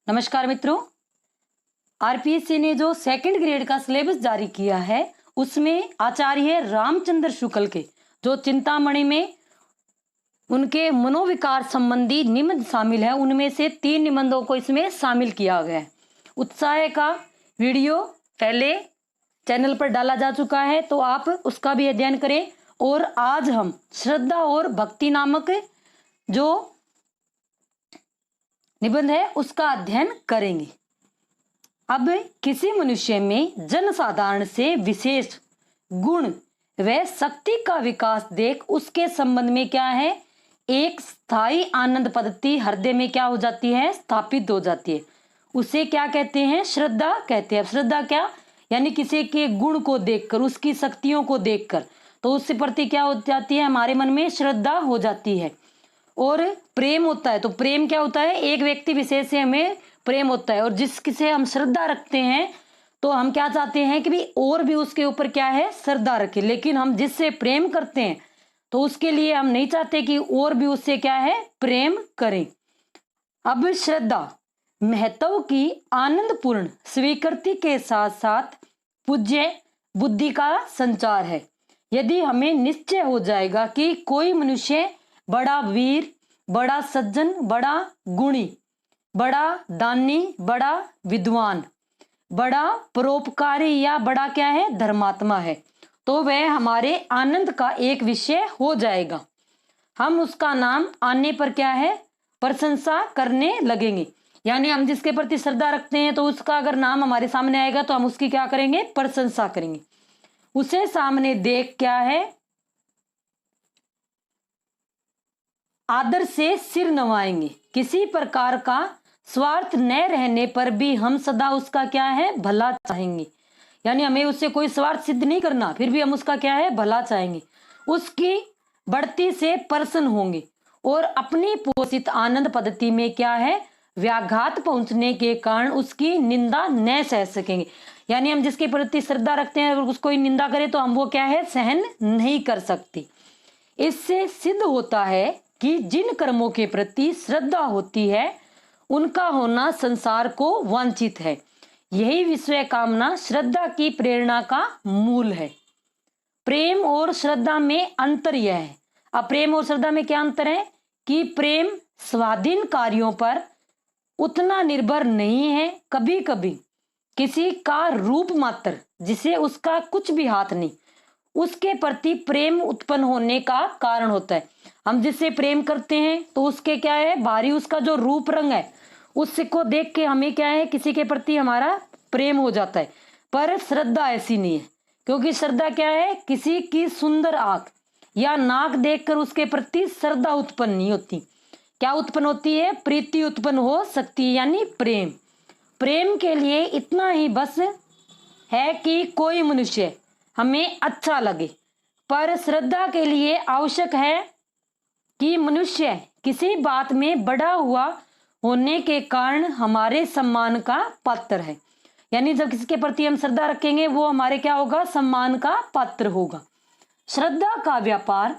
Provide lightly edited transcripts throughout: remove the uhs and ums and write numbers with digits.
नमस्कार मित्रों, आरपीएससी ने जो सेकंड ग्रेड का सिलेबस जारी किया है उसमें आचार्य रामचंद्र शुक्ल के जो चिंतामणि में उनके मनोविकार संबंधी निबंध शामिल है, उनमें से 3 निबंधों को इसमें शामिल किया गया है। उत्साह का वीडियो पहले चैनल पर डाला जा चुका है, तो आप उसका भी अध्ययन करें। और आज हम श्रद्धा और भक्ति नामक जो निबंध है उसका अध्ययन करेंगे। अब किसी मनुष्य में जनसाधारण से विशेष गुण व शक्ति का विकास देख उसके संबंध में क्या है, एक स्थायी आनंद पद्धति हृदय में क्या हो जाती है, स्थापित हो जाती है। उसे क्या कहते हैं, श्रद्धा कहते हैं। श्रद्धा क्या, यानी किसी के गुण को देखकर, उसकी शक्तियों को देखकर, तो उससे प्रति क्या हो जाती है, हमारे मन में श्रद्धा हो जाती है। और प्रेम होता है, तो प्रेम क्या होता है, एक व्यक्ति विशेष से हमें प्रेम होता है। और जिससे हम श्रद्धा रखते हैं तो हम क्या चाहते हैं कि भी और भी उसके ऊपर क्या है, श्रद्धा रखें। लेकिन हम जिससे प्रेम करते हैं तो उसके लिए हम नहीं चाहते कि और भी उससे क्या है, प्रेम करें। अब श्रद्धा महत्व की आनंदपूर्ण स्वीकृति के साथ साथ पूज्य बुद्धि का संचार है। यदि हमें निश्चय हो जाएगा कि कोई मनुष्य बड़ा वीर, बड़ा सज्जन, बड़ा गुणी, बड़ा दानी, बड़ा विद्वान, बड़ा परोपकारी या बड़ा क्या है, धर्मात्मा है, तो वह हमारे आनंद का एक विषय हो जाएगा। हम उसका नाम आने पर क्या है, प्रशंसा करने लगेंगे। यानी हम जिसके प्रति श्रद्धा रखते हैं तो उसका अगर नाम हमारे सामने आएगा तो हम उसकी क्या करेंगे, प्रशंसा करेंगे। उसे सामने देख क्या है, आदर से सिर नवाएंगे। किसी प्रकार का स्वार्थ न रहने पर भी हम सदा उसका क्या है, भला चाहेंगे। यानी हमें उससे कोई स्वार्थ सिद्ध नहीं करना, फिर भी हम उसका क्या है, भला चाहेंगे। उसकी बढ़ती से प्रसन्न होंगे और अपनी पोषित आनंद पद्धति में क्या है, व्याघात पहुंचने के कारण उसकी निंदा न सह सकेंगे। यानी हम जिसके प्रति श्रद्धा रखते हैं अगर उसको निंदा करें तो हम वो क्या है, सहन नहीं कर सकती। इससे सिद्ध होता है कि जिन कर्मों के प्रति श्रद्धा होती है उनका होना संसार को वांछित है। यही विषय कामना श्रद्धा की प्रेरणा का मूल है। प्रेम और श्रद्धा में अंतर यह है, अब प्रेम और श्रद्धा में क्या अंतर है कि प्रेम स्वाधीन कार्यों पर उतना निर्भर नहीं है। कभी कभी किसी का रूप मात्र, जिसे उसका कुछ भी हाथ नहीं, उसके प्रति प्रेम उत्पन्न होने का कारण होता है। हम जिससे प्रेम करते हैं तो उसके क्या है, बाहरी उसका जो रूप रंग है उसको देख के हमें क्या है, किसी के प्रति हमारा प्रेम हो जाता है। पर श्रद्धा ऐसी नहीं है, क्योंकि श्रद्धा क्या है, किसी की सुंदर आंख या नाक देखकर उसके प्रति श्रद्धा उत्पन्न नहीं होती। क्या उत्पन्न होती है, प्रीति उत्पन्न हो सकती है, यानी प्रेम। प्रेम के लिए इतना ही बस है कि कोई मनुष्य हमें अच्छा लगे, पर श्रद्धा के लिए आवश्यक है कि मनुष्य किसी बात में बड़ा हुआ होने के कारण हमारे सम्मान का पात्र है। यानी जब किसी के प्रति हम श्रद्धा रखेंगे वो हमारे क्या होगा, सम्मान का पात्र होगा। श्रद्धा का व्यापार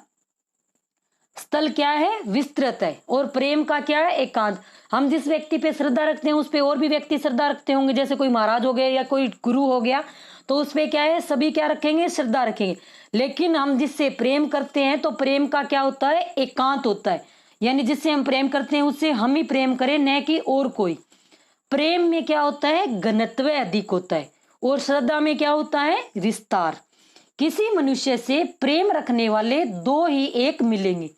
स्थल क्या है, विस्तृत है, और प्रेम का क्या है, एकांत। हम जिस व्यक्ति पे श्रद्धा रखते हैं उस पे और भी व्यक्ति श्रद्धा रखते होंगे, जैसे कोई महाराज हो गए या कोई गुरु हो गया, तो उस पे क्या है, सभी क्या रखेंगे, श्रद्धा रखेंगे। लेकिन हम जिससे प्रेम करते हैं तो प्रेम का क्या होता है, एकांत होता है। यानी जिससे हम प्रेम करते हैं उससे हम ही प्रेम करें, न कि और कोई। प्रेम में क्या होता है, घनत्व अधिक होता है, और श्रद्धा में क्या होता है, विस्तार। किसी मनुष्य से प्रेम रखने वाले 2 ही एक मिलेंगे।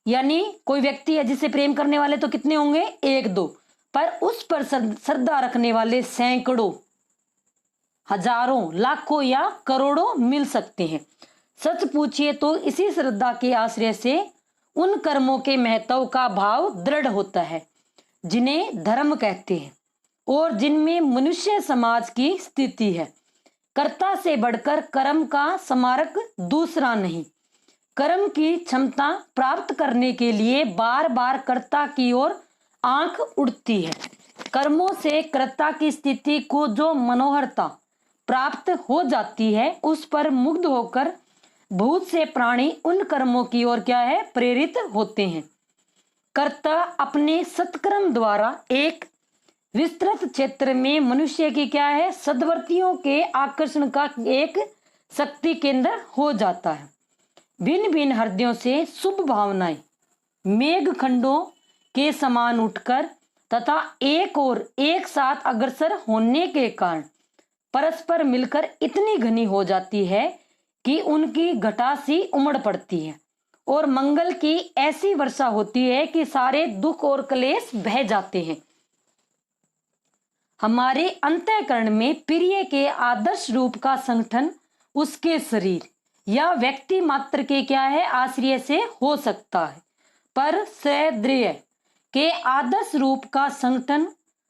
यानी कोई व्यक्ति है जिससे प्रेम करने वाले तो कितने होंगे, 1-2, पर उस पर श्रद्धा रखने वाले सैकड़ों, हजारों, लाखों या करोड़ों मिल सकते हैं। सच पूछिए तो इसी श्रद्धा के आश्रय से उन कर्मों के महत्व का भाव दृढ़ होता है जिन्हें धर्म कहते हैं और जिनमें मनुष्य समाज की स्थिति है। कर्ता से बढ़कर कर्म का स्मारक दूसरा नहीं। कर्म की क्षमता प्राप्त करने के लिए बार बार कर्ता की ओर आंख उठती है। कर्मों से कर्ता की स्थिति को जो मनोहरता प्राप्त हो जाती है उस पर मुग्ध होकर बहुत से प्राणी उन कर्मों की ओर क्या है, प्रेरित होते हैं। कर्ता अपने सत्कर्म द्वारा एक विस्तृत क्षेत्र में मनुष्य की क्या है, सद्वर्तियों के आकर्षण का एक शक्ति केंद्र हो जाता है। भिन्न भिन्न हृदयों से शुभ भावनाएं मेघ खंडों के समान उठकर तथा एक और एक साथ अग्रसर होने के कारण परस्पर मिलकर इतनी घनी हो जाती है कि उनकी घटा सी उमड़ पड़ती है और मंगल की ऐसी वर्षा होती है कि सारे दुख और क्लेश बह जाते हैं। हमारे अंतःकरण में प्रिय के आदर्श रूप का संगठन उसके शरीर या व्यक्ति मात्र के क्या है, आश्रय से हो सकता है, पर सदृय के आदर्श रूप का संगठन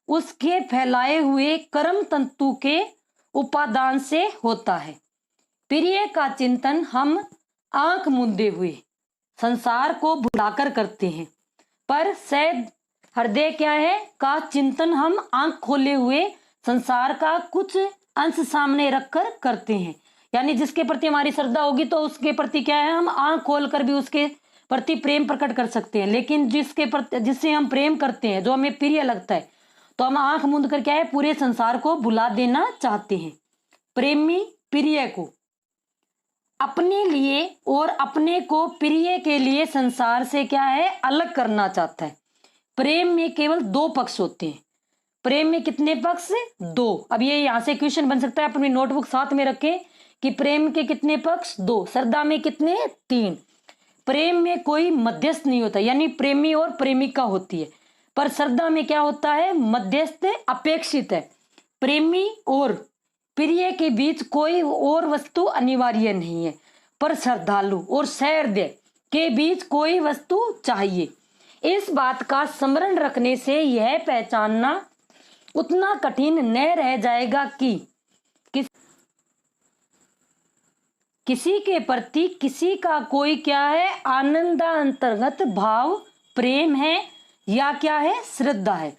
उसके फैलाए हुए कर्म तंतु के उपादान से होता है। प्रिय का चिंतन हम आंख मूंदे हुए संसार को भुलाकर करते हैं, पर सद हृदय क्या है का चिंतन हम आंख खोले हुए संसार का कुछ अंश सामने रखकर करते हैं। यानी जिसके प्रति हमारी श्रद्धा होगी तो उसके प्रति क्या है, हम आंख खोलकर भी उसके प्रति प्रेम प्रकट कर सकते हैं। लेकिन जिससे हम प्रेम करते हैं, जो हमें प्रिय लगता है, तो हम आंख मूंद कर क्या है, पूरे संसार को भुला देना चाहते हैं। प्रेमी प्रिय को अपने लिए और अपने को प्रिय के लिए संसार से क्या है, अलग करना चाहता है। प्रेम में केवल दो पक्ष होते हैं। प्रेम में कितने पक्ष? दो। अब ये यहाँ से क्वेश्चन बन सकता है, अपनी नोटबुक साथ में रखें कि प्रेम के कितने पक्ष? दो। श्रद्धा में कितने? तीन। प्रेम में कोई मध्यस्थ नहीं होता, यानी प्रेमी और प्रेमिका होती है, पर श्रद्धा में क्या होता है, मध्यस्थ अपेक्षित है। प्रेमी और प्रिय के बीच कोई और वस्तु अनिवार्य नहीं है, पर श्रद्धालु और सहृदय के बीच कोई वस्तु चाहिए। इस बात का स्मरण रखने से यह पहचानना उतना कठिन न रह जाएगा कि किसी के प्रति किसी का कोई क्या है, आनंदांतर्गत भाव प्रेम है या क्या है, श्रद्धा है।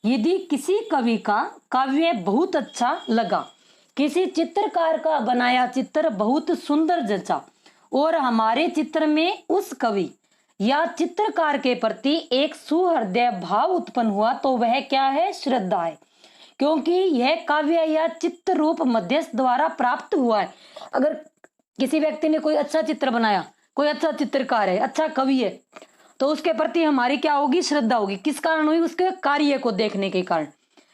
यदि किसी कवि का काव्य बहुत अच्छा लगा, किसी चित्रकार का बनाया चित्र बहुत सुंदर जचा और हमारे चित्र में उस कवि या चित्रकार के प्रति एक सुहृदय भाव उत्पन्न हुआ, तो वह क्या है, श्रद्धा है, क्योंकि यह काव्य या चित्र रूप मध्यस्थ द्वारा प्राप्त हुआ है। अगर किसी व्यक्ति ने कोई अच्छा चित्र बनाया, कोई अच्छा चित्रकार है, अच्छा कवि है, तो उसके प्रति हमारी क्या होगी, श्रद्धा होगी। किस कारण हुई? उसके कार्य को देखने के कारण।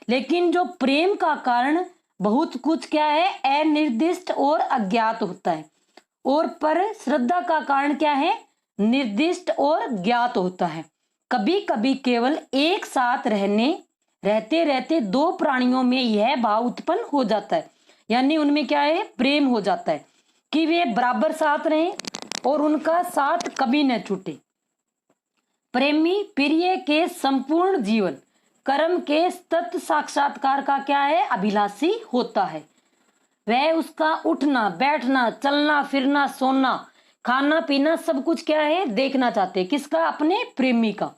लेकिन जो प्रेम का कारण बहुत कुछ क्या है, अनिर्दिष्ट और अज्ञात होता है, और पर श्रद्धा का कारण क्या है, निर्दिष्ट और ज्ञात होता है। कभी कभी केवल एक साथ रहते रहते दो प्राणियों में यह भाव उत्पन्न हो जाता है, यानी उनमें क्या है, प्रेम हो जाता है कि वे बराबर साथ रहें और उनका साथ कभी न छूटे। प्रेमी प्रिय के संपूर्ण जीवन कर्म के तत्व साक्षात्कार का क्या है, अभिलाषी होता है। वह उसका उठना बैठना चलना फिरना सोना खाना पीना सब कुछ क्या है, देखना चाहते हैं। किसका? अपने प्रेमी का।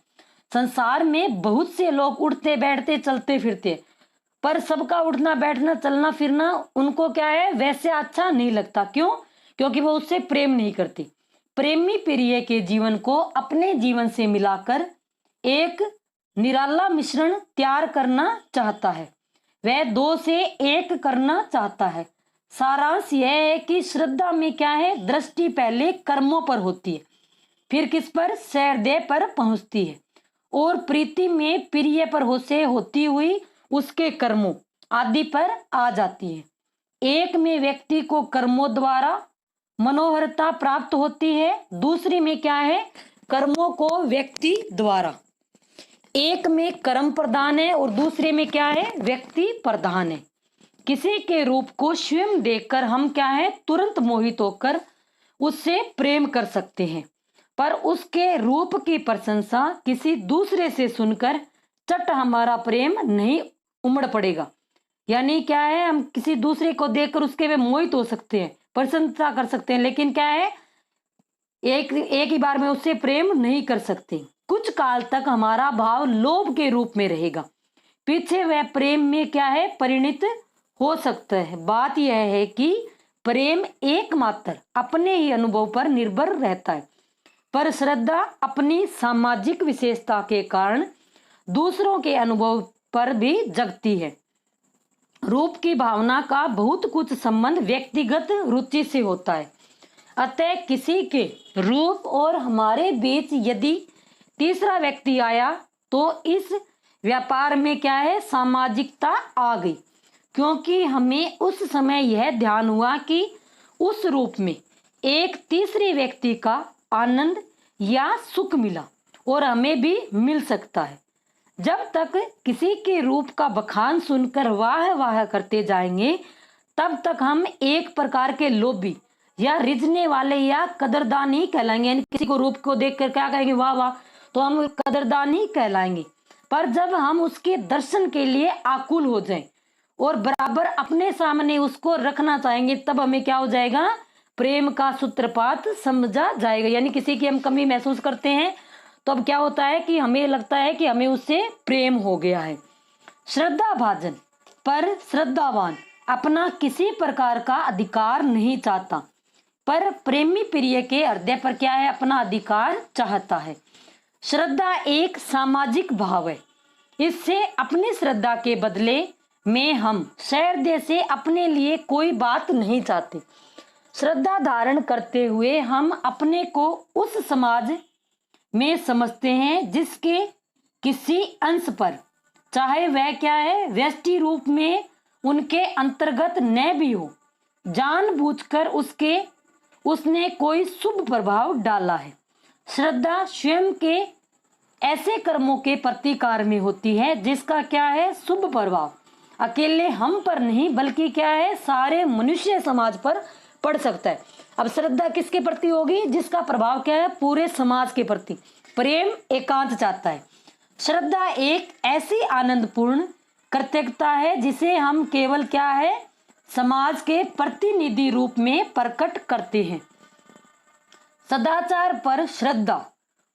संसार में बहुत से लोग उठते बैठते चलते फिरते, पर सबका उठना बैठना चलना फिरना उनको क्या है, वैसे अच्छा नहीं लगता। क्यों? क्योंकि वो उससे प्रेम नहीं करते। प्रेमी प्रिय के जीवन को अपने जीवन से मिलाकर एक निराला मिश्रण तैयार करना चाहता है, वह दो से एक करना चाहता है। सारांश यह है कि श्रद्धा में क्या है, दृष्टि पहले कर्मों पर होती है, फिर किस पर, सहृदय पर पहुंचती है, और प्रीति में प्रिय पर होती हुई उसके कर्मों आदि पर आ जाती है। एक में व्यक्ति को कर्मों द्वारा मनोहरता प्राप्त होती है, दूसरी में क्या है, कर्मों को व्यक्ति द्वारा। एक में कर्म प्रधान है और दूसरे में क्या है, व्यक्ति प्रधान है। किसी के रूप को स्वयं देखकर हम क्या है, तुरंत मोहित होकर उससे प्रेम कर सकते हैं, पर उसके रूप की प्रशंसा किसी दूसरे से सुनकर चट हमारा प्रेम नहीं उमड़ पड़ेगा। यानी क्या है, हम किसी दूसरे को देखकर उसके वे मोहित हो सकते हैं, प्रशंसा कर सकते हैं, लेकिन क्या है, एक ही बार में उससे प्रेम नहीं कर सकते। कुछ काल तक हमारा भाव लोभ के रूप में रहेगा, पीछे वह प्रेम में क्या है, परिणित हो सकता है। बात यह है कि प्रेम एकमात्र अपने ही अनुभव पर निर्भर रहता है, पर श्रद्धा अपनी सामाजिक विशेषता के कारण दूसरों के अनुभव पर भी जगती है। रूप की भावना का बहुत कुछ संबंध व्यक्तिगत रुचि से होता है। अतः किसी के रूप और हमारे बीच यदि तीसरा व्यक्ति आया तो इस व्यापार में क्या है, सामाजिकता आ गई, क्योंकि हमें उस समय यह ध्यान हुआ कि उस रूप में एक तीसरे व्यक्ति का आनंद या सुख मिला और हमें भी मिल सकता है। जब तक किसी के रूप का बखान सुनकर वाह वाह करते जाएंगे तब तक हम एक प्रकार के लोभी या रिझने वाले या कदरदान ही कहलाएंगे। यानी किसी को रूप को देखकर क्या कहेंगे, वाह वाह, तो हम कदरदान ही कहलाएंगे। पर जब हम उसके दर्शन के लिए आकुल हो जाएं और बराबर अपने सामने उसको रखना चाहेंगे तब हमें क्या हो जाएगा, प्रेम का सूत्रपात समझा जाएगा। यानी किसी की हम कमी महसूस करते हैं तो अब क्या होता है कि हमें लगता है कि हमें उससे प्रेम हो गया है। श्रद्धा भाजन पर श्रद्धावान अपना किसी प्रकार का अधिकार नहीं चाहता, पर प्रेमी प्रिय के हृदय पर क्या है, अपना अधिकार चाहता है। श्रद्धा एक सामाजिक भाव है। इससे अपनी श्रद्धा के बदले में हम सहृदय से अपने लिए कोई बात नहीं चाहते। श्रद्धा धारण करते हुए हम अपने को उस समाज में समझते हैं जिसके किसी अंश पर, चाहे वह क्या है, व्यष्टि रूप में उनके अंतर्गत न भी हो, जानबूझकर उसने कोई शुभ प्रभाव डाला है। श्रद्धा स्वयं के ऐसे कर्मों के प्रतिकार में होती है जिसका क्या है, शुभ प्रभाव अकेले हम पर नहीं बल्कि क्या है, सारे मनुष्य समाज पर पड़ सकता है। अब श्रद्धा किसके प्रति होगी, जिसका प्रभाव क्या है, पूरे समाज के प्रति। प्रेम एकांत चाहता है। श्रद्धा एक ऐसी आनंदपूर्ण कृतज्ञता है जिसे हम केवल क्या है, समाज के प्रतिनिधि रूप में प्रकट करते हैं। सदाचार पर श्रद्धा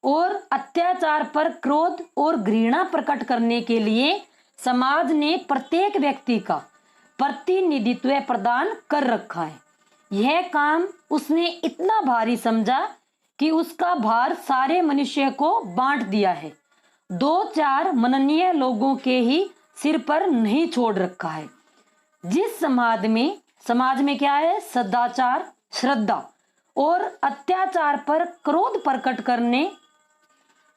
और अत्याचार पर क्रोध और घृणा प्रकट करने के लिए समाज ने प्रत्येक व्यक्ति का प्रतिनिधित्व प्रदान कर रखा है। यह काम उसने इतना भारी समझा कि उसका भार सारे मनुष्य को बांट दिया है, 2-4 मननीय लोगों के ही सिर पर नहीं छोड़ रखा है। जिस समाज में क्या है, सदाचार, श्रद्धा और अत्याचार पर क्रोध प्रकट करने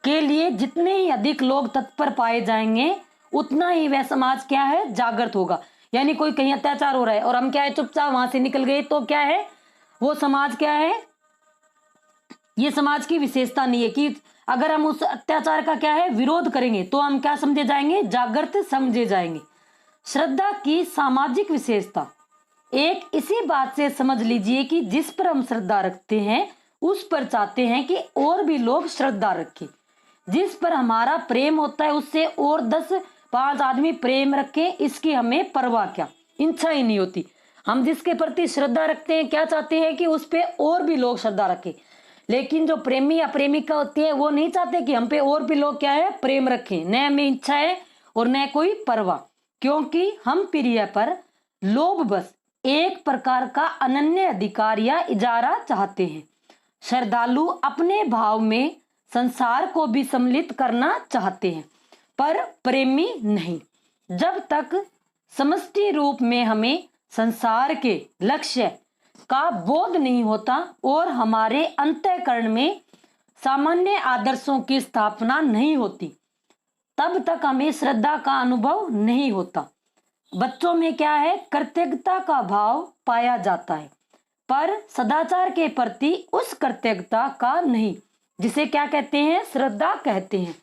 के लिए जितने ही अधिक लोग तत्पर पाए जाएंगे उतना ही वह समाज क्या है, जागृत होगा। यानी कोई कहीं अत्याचार हो रहा है और हम क्या है, चुपचाप वहां से निकल गए तो क्या है, वो समाज क्या है, ये समाज की विशेषता नहीं है कि अगर हम उस अत्याचार का क्या है, विरोध करेंगे तो हम क्या समझे जाएंगे, जागृत समझे जाएंगे। श्रद्धा की सामाजिक विशेषता एक इसी बात से समझ लीजिए कि जिस पर हम श्रद्धा रखते हैं उस पर चाहते हैं कि और भी लोग श्रद्धा रखें। जिस पर हमारा प्रेम होता है उससे और 10-5 आदमी प्रेम रखें, इसकी हमें परवाह क्या, इच्छा ही नहीं होती। हम जिसके प्रति श्रद्धा रखते हैं क्या चाहते हैं कि उस पे और भी लोग श्रद्धा रखें। लेकिन जो प्रेमी या प्रेमिका होती है वो नहीं चाहते कि हम पे और भी लोग क्या है, प्रेम रखें। न हमें इच्छा है और न कोई परवाह, क्योंकि हम प्रिय पर लोभ बस एक प्रकार का अनन्य अधिकार या इजारा चाहते हैं। श्रद्धालु अपने भाव में संसार को भी सम्मिलित करना चाहते हैं, पर प्रेमी नहीं। जब तक समष्टि रूप में हमें संसार के लक्ष्य का बोध नहीं होता और हमारे अंतःकरण में सामान्य आदर्शों की स्थापना नहीं होती, तब तक हमें श्रद्धा का अनुभव नहीं होता। बच्चों में क्या है, कृतज्ञता का भाव पाया जाता है, पर सदाचार के प्रति उस कृतज्ञता का नहीं, जिसे क्या कहते हैं, श्रद्धा कहते हैं।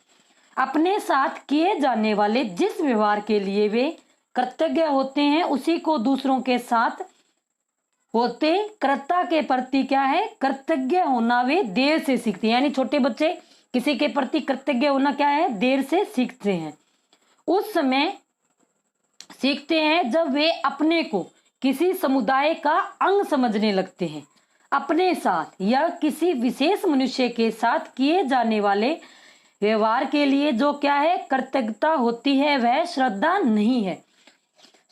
अपने साथ किए जाने वाले जिस व्यवहार के लिए वे कृतज्ञ होते हैं उसी को दूसरों के साथ होते कृतज्ञता के प्रति क्या है, कृतज्ञ होना वे देर से सीखते हैं। यानी छोटे बच्चे किसी के प्रति कृतज्ञ होना क्या है, देर से सीखते हैं। उस समय सीखते हैं जब वे अपने को किसी समुदाय का अंग समझने लगते हैं। अपने साथ या किसी विशेष मनुष्य के साथ किए जाने वाले व्यवहार के लिए जो क्या है, कृतज्ञता होती है, वह श्रद्धा नहीं है।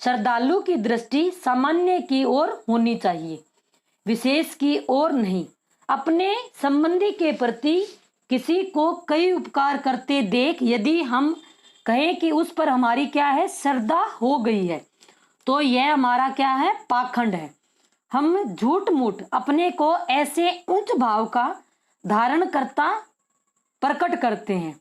श्रद्धालु की दृष्टि सामान्य की ओर होनी चाहिए, विशेष की ओर नहीं। अपने संबंधी के प्रति किसी को कई उपकार करते देख यदि हम कहें कि उस पर हमारी क्या है, श्रद्धा हो गई है, तो यह हमारा क्या है, पाखंड है। हम झूठ मूठ अपने को ऐसे उच्च भाव का धारण करता प्रकट करते हैं,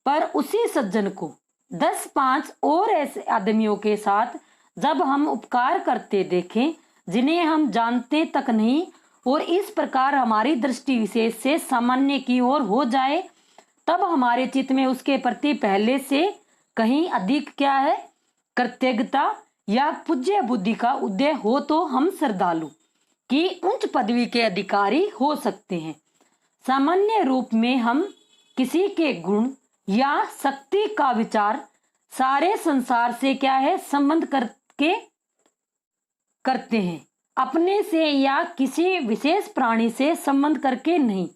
पर उसी सज्जन को 10-5 और ऐसे आदमियों के साथ जब हम उपकार करते देखें जिन्हें हम जानते तक नहीं, और इस प्रकार हमारी दृष्टि विशेष से सामान्य की ओर हो जाए, तब हमारे चित्त में उसके प्रति पहले से कहीं अधिक क्या है, कृतज्ञता या पूज्य बुद्धि का उदय हो, तो हम श्रद्धालु की उच्च पदवी के अधिकारी हो सकते हैं। सामान्य रूप में हम किसी के गुण या शक्ति का विचार सारे संसार से क्या है, संबंध करके करते हैं, अपने से या किसी विशेष प्राणी से संबंध करके नहीं।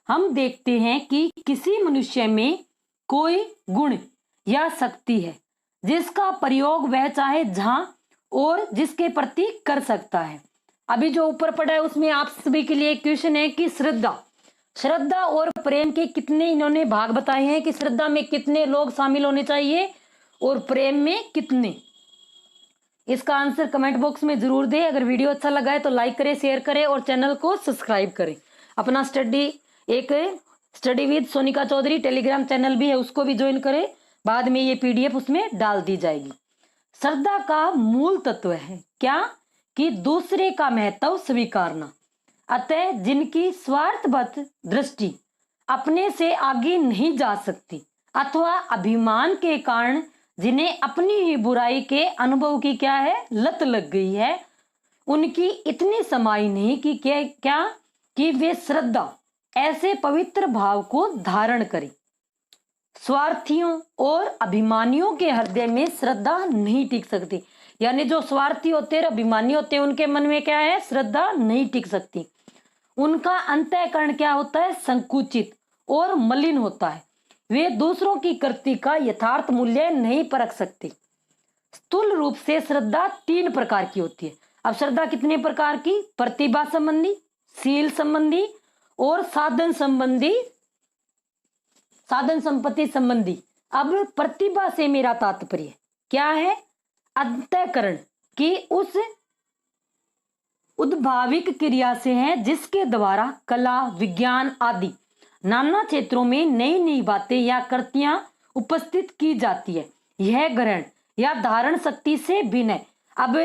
हम देखते हैं कि किसी मनुष्य में कोई गुण या शक्ति है जिसका प्रयोग वह चाहे जहां और जिसके प्रति कर सकता है। अभी जो ऊपर पढ़ा है उसमें आप सभी के लिए क्वेश्चन है कि श्रद्धा और प्रेम के कितने इन्होंने भाग बताए हैं, कि श्रद्धा में कितने लोग शामिल होने चाहिए और प्रेम में कितने। इसका आंसर कमेंट बॉक्स में जरूर दें। अगर वीडियो अच्छा लगा है तो लाइक करें, शेयर करें और चैनल को सब्सक्राइब करें। अपना study with Sonika Chaudhary Telegram channel भी है, उसको भी ज्वाइन करें, बाद में ये PDF उसमें डाल दी जाएगी। श्रद्धा का मूल तत्व है क्या, कि दूसरे का महत्व स्वीकारना। अतः जिनकी स्वार्थवत दृष्टि अपने से आगे नहीं जा सकती, अथवा अभिमान के कारण जिन्हें अपनी ही बुराई के अनुभव की क्या है, लत लग गई है, उनकी इतनी समाई नहीं कि क्या कि वे श्रद्धा ऐसे पवित्र भाव को धारण करें। स्वार्थियों और अभिमानियों के हृदय में श्रद्धा नहीं टिक सकती, यानी जो स्वार्थी होते हैं, अभिमानी होते हैं, उनके मन में क्या है, श्रद्धा नहीं टिक सकती। उनका अंतःकरण क्या होता है, संकुचित और मलिन होता है। वे दूसरों की कृति का यथार्थ मूल्य नहीं परख सकते। स्थूल रूप से श्रद्धा 3 प्रकार की होती है। अब श्रद्धा कितने प्रकार की, प्रतिभा संबंधी, शील संबंधी और साधन संपत्ति संबंधी। अब प्रतिभा से मेरा तात्पर्य क्या है, अंतःकरण की उस उद्भाविक क्रिया से है जिसके द्वारा कला, विज्ञान आदि नाना क्षेत्रों में नई नई बातें या कृतियां उपस्थित की जाती है। यह ग्रहण या धारण शक्ति से भिन्न है। अब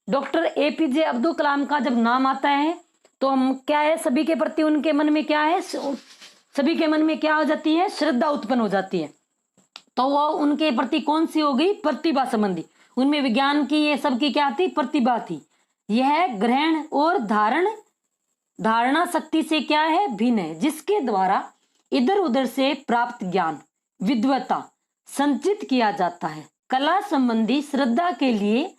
डॉक्टर APJ अब्दुल कलाम का जब नाम आता है तो हम क्या है, सभी के प्रति उनके मन में क्या है, सभी के मन में क्या हो जाती है, श्रद्धा उत्पन्न हो जाती है। तो वो उनके प्रति कौन सी हो गई, प्रतिभा संबंधी। उनमें विज्ञान की ये सब की क्या थी, प्रतिभा थी। यह ग्रहण और धारणा शक्ति से क्या है, भिन्न है, जिसके द्वारा इधर उधर से प्राप्त ज्ञान, विद्वता संचित किया जाता है। कला संबंधी श्रद्धा के लिए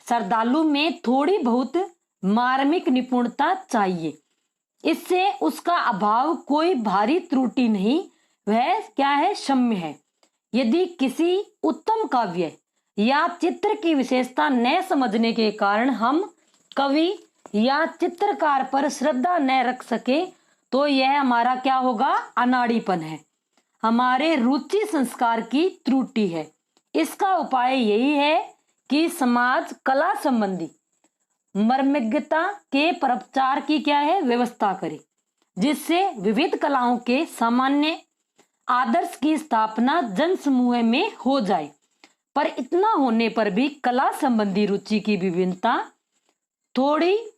श्रद्धालु में थोड़ी बहुत मार्मिक निपुणता चाहिए। इससे उसका अभाव कोई भारी त्रुटि नहीं, वह क्या है, क्षम्य है। यदि किसी उत्तम काव्य या चित्र की विशेषता न समझने के कारण हम कवि या चित्रकार पर श्रद्धा न रख सके, तो यह हमारा क्या होगा, अनाड़ीपन है, हमारे रुचि संस्कार की त्रुटि है। इसका उपाय यही है कि समाज कला संबंधी मर्मज्ञता के प्रचार की क्या है, व्यवस्था करे, जिससे विविध कलाओं के सामान्य आदर्श की स्थापना जन समूह में हो जाए। पर इतना होने पर भी कला संबंधी रुचि की विभिन्नता थोड़ी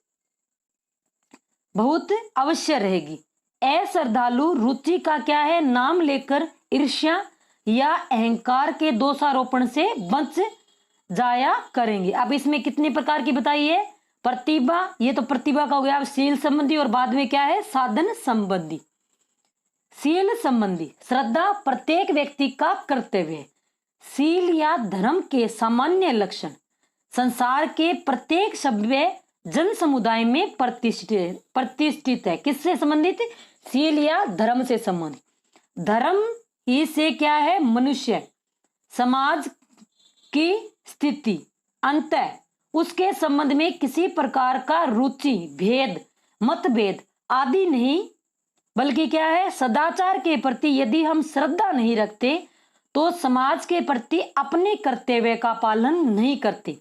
बहुत अवश्य रहेगी। अश्रद्धालु रुचि का क्या है, नाम लेकर ईर्ष्या या अहंकार के दोषारोपण से बच जाया करेंगे। अब इसमें कितने प्रकार की बताई है, प्रतिभा, ये तो प्रतिभा का हो गया। शील संबंधी और बाद में क्या है, साधन संबंधी। शील संबंधी श्रद्धा प्रत्येक व्यक्ति का कर्तव्य है। शील या धर्म के सामान्य लक्षण संसार के प्रत्येक सभ्य जन समुदाय में प्रतिष्ठित है। किससे संबंधित, शील या धर्म से संबंधित। धर्म ही से क्या है, मनुष्य समाज की स्थिति अंतः उसके संबंध में किसी प्रकार का रुचि भेद, मतभेद आदि नहीं, बल्कि क्या है, सदाचार के प्रति यदि हम श्रद्धा नहीं रखते तो समाज के प्रति अपने कर्तव्य का पालन नहीं करते।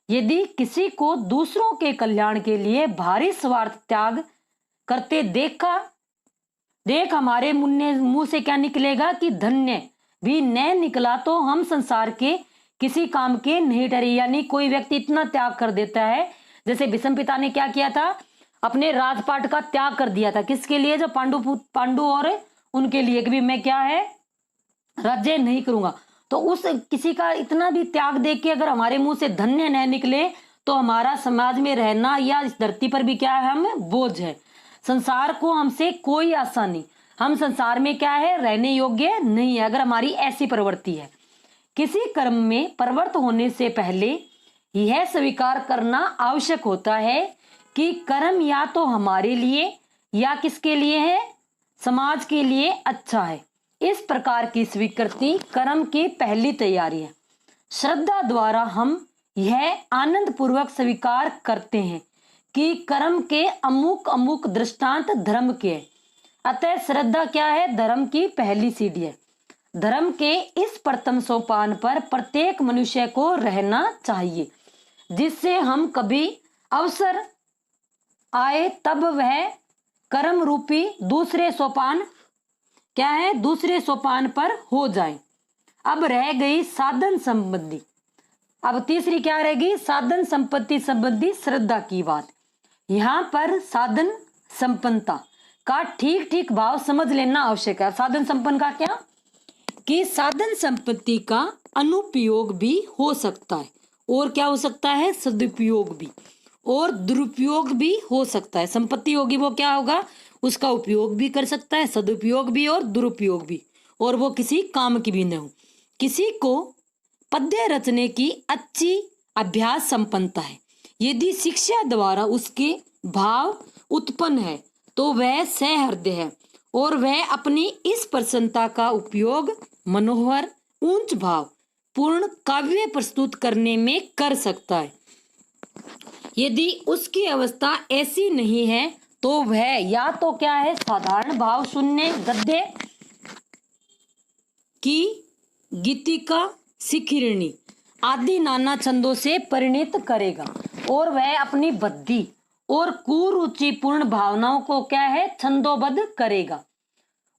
यदि किसी को दूसरों के कल्याण के लिए भारी स्वार्थ त्याग करते देख हमारे मुंह से क्या निकलेगा कि धन्य भी न निकला तो हम संसार के किसी काम के नहीं ठहरे। यानी कोई व्यक्ति इतना त्याग कर देता है, जैसे भीष्म पिता ने क्या किया था, अपने राजपाट का त्याग कर दिया था। किसके लिए? जो पांडु और उनके लिए, कि भी मैं क्या है, राज्य नहीं करूंगा। तो उस किसी का इतना भी त्याग देख के अगर हमारे मुंह से धन्य न निकले तो हमारा समाज में रहना या इस धरती पर भी क्या है, हम बोझ है। संसार को हमसे कोई आशा नहीं, हम संसार में क्या है, रहने योग्य नहीं है अगर हमारी ऐसी प्रवृत्ति है। किसी कर्म में प्रवृत्त होने से पहले यह स्वीकार करना आवश्यक होता है कि कर्म या तो हमारे लिए या किसके लिए है, समाज के लिए अच्छा है। इस प्रकार की स्वीकृति कर्म की पहली तैयारी है। श्रद्धा द्वारा हम यह आनंद पूर्वक स्वीकार करते हैं कि कर्म के अमुक अमुक दृष्टांत धर्म के है। अतः श्रद्धा क्या है, धर्म की पहली सीढ़ी है। धर्म के इस प्रथम सोपान पर प्रत्येक मनुष्य को रहना चाहिए, जिससे हम कभी अवसर आए तब वह कर्म रूपी दूसरे सोपान क्या है, दूसरे सोपान पर हो जाए। अब रह गई साधन संबंधी, अब तीसरी क्या रहेगी, साधन संपत्ति संबंधी श्रद्धा की बात। यहाँ पर साधन संपन्नता का ठीक ठीक भाव समझ लेना आवश्यक है। साधन संपन्न का क्या, कि साधन संपत्ति का अनुपयोग भी हो सकता है, और क्या हो सकता है, सदुपयोग भी, और दुरुपयोग भी हो सकता है। संपत्ति होगी वो क्या होगा, उसका उपयोग भी कर सकता है, सदुपयोग भी और दुरुपयोग भी, और वो किसी काम की भी न हो। किसी को पद्य रचने की अच्छी अभ्यास संपन्नता है। यदि शिक्षा द्वारा उसके भाव उत्पन्न है तो वह सहृदय है, और वह अपनी इस प्रसन्नता का उपयोग मनोहर उच्च भाव पूर्ण काव्य प्रस्तुत करने में कर सकता है। यदि उसकी अवस्था ऐसी नहीं है तो वह या तो क्या है, साधारण भाव शून्य गद्य की गीतिका शिखिरणी आदि नाना छंदों से परिणित करेगा, और वह अपनी बुद्धि और कुरुचिपूर्ण भावनाओं को क्या है, छंदोबद्ध करेगा।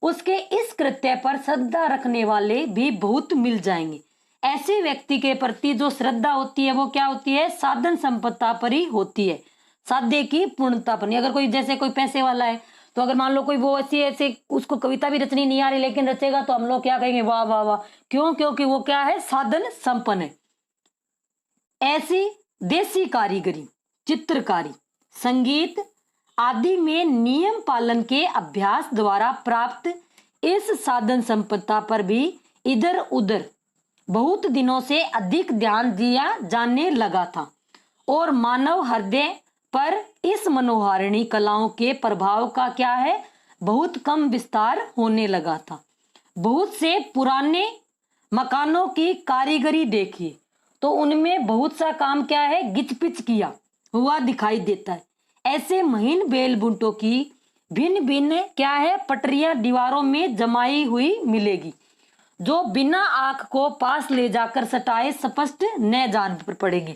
उसके इस कृत्य पर श्रद्धा रखने वाले भी बहुत मिल जाएंगे। ऐसे व्यक्ति के प्रति जो श्रद्धा होती है वो क्या होती है, साधन संपत्ता पर ही होती है, साध्य की पूर्णता पर नहीं। अगर कोई जैसे कोई पैसे वाला है तो अगर मान लो कोई वो ऐसे उसको कविता भी रचनी नहीं आ रही लेकिन रचेगा तो हम लोग क्या कहेंगे, वाह वाह वाह। क्यों? क्योंकि वो क्या है, साधन संपन्न है। ऐसी देसी कारीगरी, चित्रकारी, संगीत आदि में नियम पालन के अभ्यास द्वारा प्राप्त इस साधन संपत्ता पर भी इधर उधर बहुत दिनों से अधिक ध्यान दिया जाने लगा था, और मानव हृदय पर इस मनोहारिणी कलाओं के प्रभाव का क्या है, बहुत कम विस्तार होने लगा था। बहुत से पुराने मकानों की कारीगरी देखी तो उनमें बहुत सा काम क्या है, गिचपिच किया हुआ दिखाई देता है। ऐसे महीन बेल बुंटों की भिन्न भिन्न क्या है, पटरियां दीवारों में जमाई हुई मिलेगी, जो बिना आंख को पास ले जाकर सटाए स्पष्ट न जान पड़ेगी।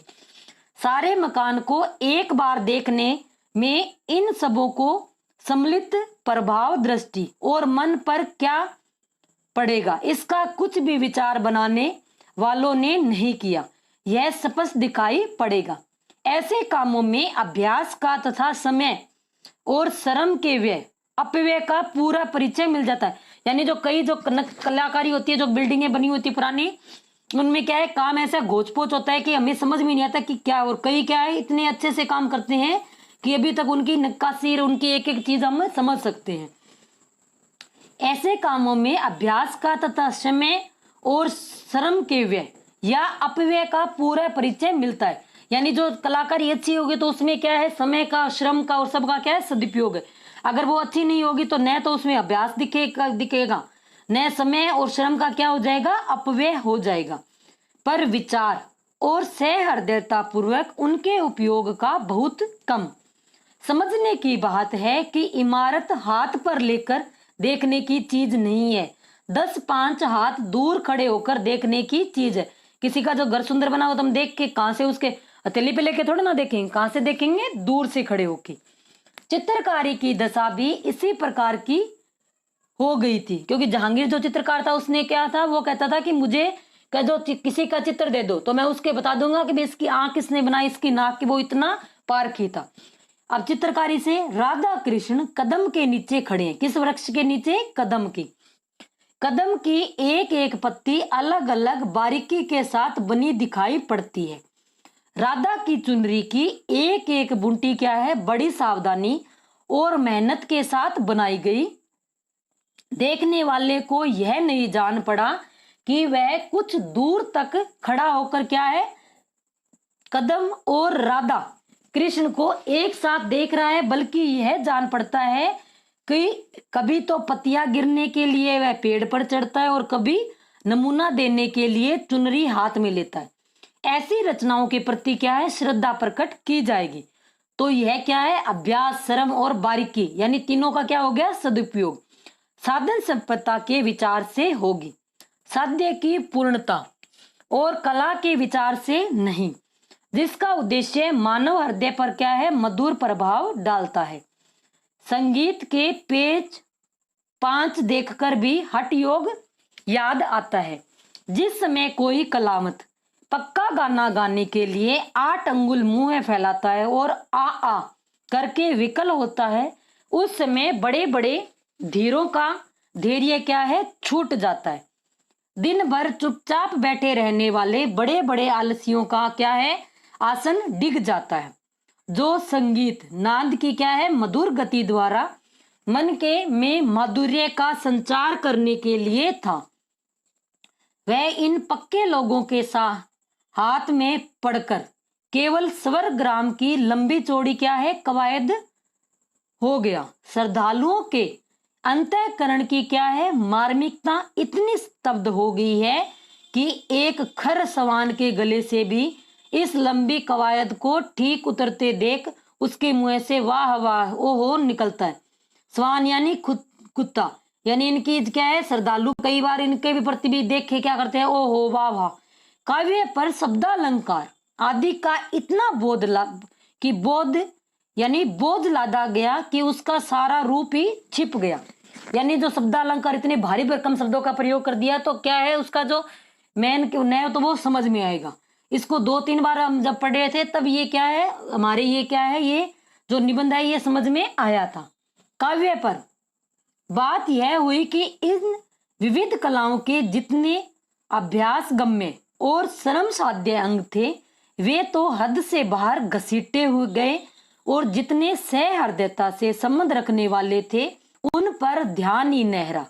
सारे मकान को एक बार देखने में इन सबों को सम्मिलित प्रभाव दृष्टि और मन पर क्या पड़ेगा, इसका कुछ भी विचार बनाने वालों ने नहीं किया। यह स्पष्ट दिखाई पड़ेगा। ऐसे कामों में अभ्यास का तथा समय और श्रम के व्यय अपव्यय का पूरा परिचय मिल जाता है। यानी जो कई जो कलाकारी होती है, जो बिल्डिंगें बनी होती है पुरानी, उनमें क्या है, काम ऐसा घोच पोच होता है कि हमें समझ में नहीं आता कि क्या, और कई क्या है इतने अच्छे से काम करते हैं कि अभी तक उनकी नक्काशी और उनकी एक एक चीज हम समझ सकते हैं। ऐसे कामों में अभ्यास का तथा समय और श्रम के व्यय या अपव्यय का पूरा परिचय मिलता है। यानी जो कलाकारी अच्छी होगी तो उसमें क्या है, समय का, श्रम का और सबका क्या है, सदुपयोग है। अगर वो अच्छी नहीं होगी तो न तो उसमें अभ्यास दिखेगा न समय और श्रम का क्या हो जाएगा, अपव्यय हो जाएगा। पर विचार और सहृदयता पूर्वक उनके उपयोग का बहुत कम समझने की बात है कि इमारत हाथ पर लेकर देखने की चीज नहीं है, 10 5 हाथ दूर खड़े होकर देखने की चीज है। किसी का जो घर सुंदर बना हो तो हम देख के कहां से उसके हथेली पे लेके थोड़ा ना देखेंगे, कहां से देखेंगे, दूर से खड़े होके। चित्रकारी की दशा भी इसी प्रकार की हो गई थी, क्योंकि जहांगीर जो चित्रकार था उसने क्या था, वो कहता था कि मुझे जो किसी का चित्र दे दो तो मैं उसके बता दूंगा कि इसकी आंख किसने बनाई, इसकी नाक की, वो इतना पारखी था। अब चित्रकारी से राधा कृष्ण कदम के नीचे खड़े हैं। किस वृक्ष के नीचे? कदम की। कदम की एक एक पत्ती अलग अलग बारीकी के साथ बनी दिखाई पड़ती है। राधा की चुनरी की एक एक बूंटी क्या है, बड़ी सावधानी और मेहनत के साथ बनाई गई। देखने वाले को यह नहीं जान पड़ा कि वह कुछ दूर तक खड़ा होकर क्या है, कदम और राधा कृष्ण को एक साथ देख रहा है, बल्कि यह जान पड़ता है कि कभी तो पत्तियां गिरने के लिए वह पेड़ पर चढ़ता है और कभी नमूना देने के लिए चुनरी हाथ में लेता है। ऐसी रचनाओं के प्रति क्या है, श्रद्धा प्रकट की जाएगी। तो यह क्या है, अभ्यास, श्रम और बारीकी, यानी तीनों का क्या हो गया, सदुपयोग साधन संपदा के विचार से होगी। साध्य की पूर्णता और कला के विचार से नहीं, जिसका उद्देश्य मानव हृदय पर क्या है, मधुर प्रभाव डालता है। संगीत के पेज 5 देखकर भी हठ योग याद आता है। जिस समय कोई कलावंत पक्का गाना गाने के लिए 8 अंगुल मुंह में फैलाता है और आ करके विकल होता है, उस समय बड़े बड़े धीरों का धैर्य क्या है, छूट जाता है। दिन भर चुपचाप बैठे रहने वाले बड़े बड़े आलसियों का क्या है, आसन डिग जाता है। जो संगीत नाद की क्या है, मधुर गति द्वारा मन के में माधुर्य का संचार करने के लिए था, वह इन पक्के लोगों के साथ हाथ में पड़कर केवल स्वर ग्राम की लंबी चौड़ी क्या है, कवायद हो गया। श्रद्धालुओं के अंतःकरण की क्या है, मार्मिकता इतनी स्तब्ध हो गई है कि एक खर सवान के गले से भी इस लंबी कवायद को ठीक उतरते देख उसके मुंह से वाह वाह ओहो निकलता है। स्वान यानी कुत्ता, यानी इनकी क्या है, श्रद्धालु कई बार इनके भी प्रति भी देख के क्या करते हैं, ओहो वाह वाह। काव्य पर शब्दालंकार आदि का इतना बोझ यानी बोझ लादा गया कि उसका सारा रूप ही छिप गया। यानी जो शब्दालंकार इतने भारी भरकम शब्दों का प्रयोग कर दिया, तो क्या है, उसका जो मेन नया तो वो समझ में आएगा। इसको 2-3 बार हम जब पढ़ रहे थे तब ये क्या है, हमारे ये क्या है, ये जो निबंध है ये समझ में आया था। काव्य पर बात यह हुई कि इन विविध कलाओं के जितने अभ्यास गम्य और श्रम साध्य अंग थे, वे तो हद से बाहर घसीटे हुए गए, और जितने सहृदयता से संबंध रखने वाले थे उन पर ध्यान ही नहीं रहा।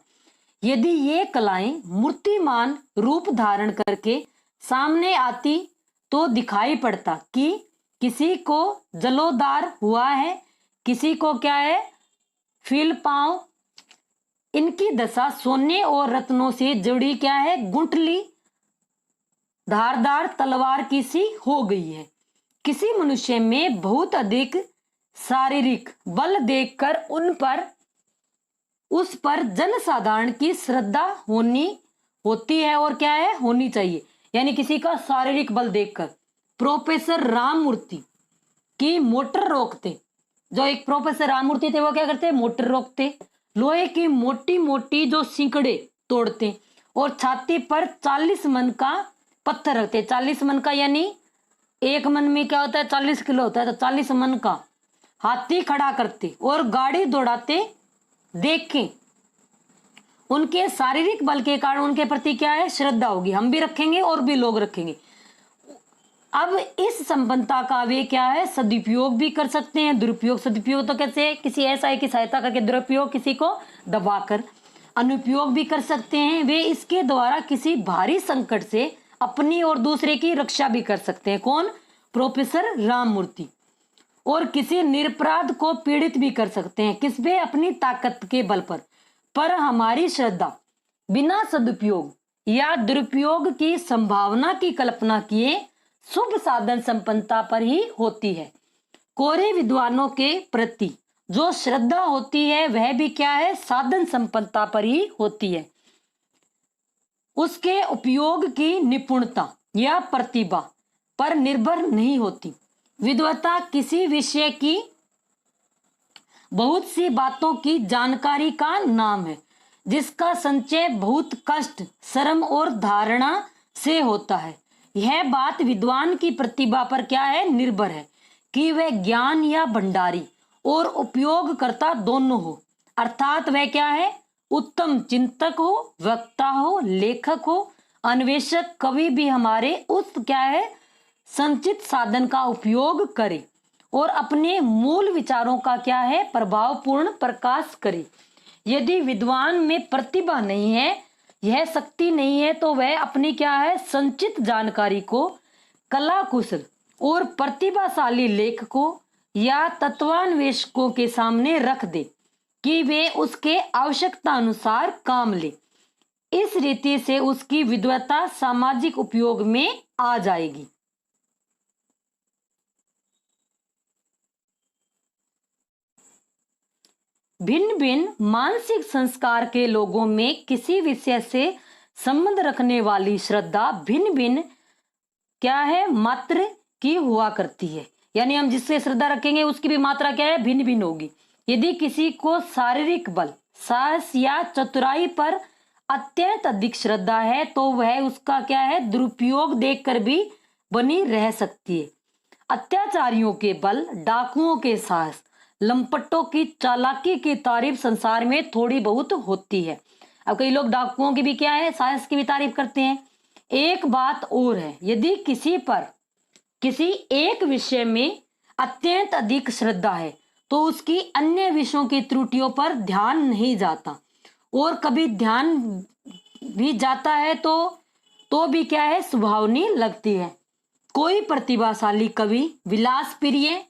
यदि ये कलाएं मूर्तिमान रूप धारण करके सामने आती तो दिखाई पड़ता कि किसी को जलोदार हुआ है, किसी को क्या है, फील पांव। इनकी दशा सोने और रत्नों से जुड़ी क्या है, गुंठली धारदार तलवार की सी हो गई है। किसी मनुष्य में बहुत अधिक शारीरिक बल देखकर उस पर जनसाधारण की श्रद्धा होती है और क्या है, होनी चाहिए। यानी किसी का शारीरिक बल देखकर प्रोफेसर राममूर्ति की मोटर रोकते, जो एक प्रोफेसर राममूर्ति थे, वो क्या करते, मोटर रोकते, लोहे की मोटी मोटी जो सिंकड़े तोड़ते और छाती पर 40 मन का पत्थर रखते। 40 मन का यानी एक मन में क्या होता है, 40 किलो होता है, तो 40 मन का हाथी खड़ा करते और गाड़ी दौड़ाते। देखें, उनके शारीरिक बल के कारण उनके प्रति क्या है, श्रद्धा होगी, हम भी रखेंगे और भी लोग रखेंगे। अब इस संपन्नता का वे क्या है, सदुपयोग भी कर सकते हैं। दुरुपयोग, सदुपयोग तो कैसे, किसी ऐसा है की सहायता करके, दुरुपयोग किसी को दबाकर, अनुपयोग भी कर सकते हैं। वे इसके द्वारा किसी भारी संकट से अपनी और दूसरे की रक्षा भी कर सकते हैं। कौन, प्रोफेसर राममूर्ति। और किसी निरपराध को पीड़ित भी कर सकते हैं, किस पे, अपनी ताकत के बल पर हमारी श्रद्धा बिना सदुपयोग या दुरुपयोग की संभावना की कल्पना किए शुभ साधन संपन्नता पर ही होती है। कोरे विद्वानों के प्रति जो श्रद्धा होती है वह भी क्या है, साधन संपन्नता पर ही होती है। उसके उपयोग की निपुणता या प्रतिभा पर निर्भर नहीं होती। विद्वता किसी विषय की बहुत सी बातों की जानकारी का नाम है जिसका संचय बहुत कष्ट, श्रम और धारणा से होता है। यह बात विद्वान की प्रतिभा पर क्या है, निर्भर है कि वह ज्ञान या भंडारी और उपयोगकर्ता दोनों हो। अर्थात वह क्या है, उत्तम चिंतक हो, वक्ता हो, लेखक हो, अन्वेषक, कवि भी हमारे उस क्या है संचित साधन का उपयोग करे और अपने मूल विचारों का क्या है प्रभावपूर्ण प्रकाश करे। यदि विद्वान में प्रतिभा नहीं है, यह शक्ति नहीं है, तो वह अपनी क्या है संचित जानकारी को कला कुशल और प्रतिभाशाली लेखकों या तत्वान्वेषकों के सामने रख दे कि वे उसके आवश्यकता अनुसार काम ले। इस रीति से उसकी विद्वता सामाजिक उपयोग में आ जाएगी। भिन्न भिन्न मानसिक संस्कार के लोगों में किसी विषय से संबंध रखने वाली श्रद्धा भिन्न भिन्न क्या है मात्र की हुआ करती है। यानी हम जिससे श्रद्धा रखेंगे उसकी भी मात्रा क्या है भिन्न भिन्न होगी। यदि किसी को शारीरिक बल, साहस या चतुराई पर अत्यंत अधिक श्रद्धा है तो वह उसका क्या है दुरुपयोग देखकर भी बनी रह सकती है। अत्याचारियों के बल, डाकुओं के साहस, लंपटों की चालाकी की तारीफ संसार में थोड़ी बहुत होती है। अब कई लोग डाकुओं की भी क्या है साहस की भी तारीफ करते हैं। एक बात और है, यदि किसी पर किसी एक विषय में अत्यंत अधिक श्रद्धा है तो उसकी अन्य विषयों की त्रुटियों पर ध्यान नहीं जाता, और कभी ध्यान भी जाता है तो भी क्या है सुभावनी लगती है। कोई प्रतिभाशाली कवि विलास प्रिय,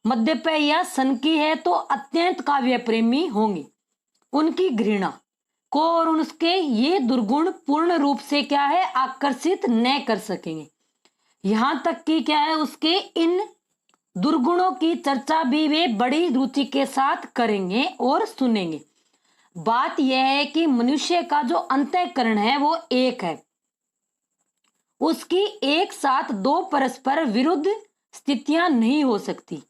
मद्यपेय या सनकी है तो अत्यंत काव्य प्रेमी होंगे। उनकी घृणा को और उसके ये दुर्गुण पूर्ण रूप से क्या है आकर्षित न कर सकेंगे। यहाँ तक कि क्या है उसके इन दुर्गुणों की चर्चा भी वे बड़ी रुचि के साथ करेंगे और सुनेंगे। बात यह है कि मनुष्य का जो अंतःकरण है वो एक है, उसकी एक साथ दो परस्पर विरुद्ध स्थितियां नहीं हो सकती।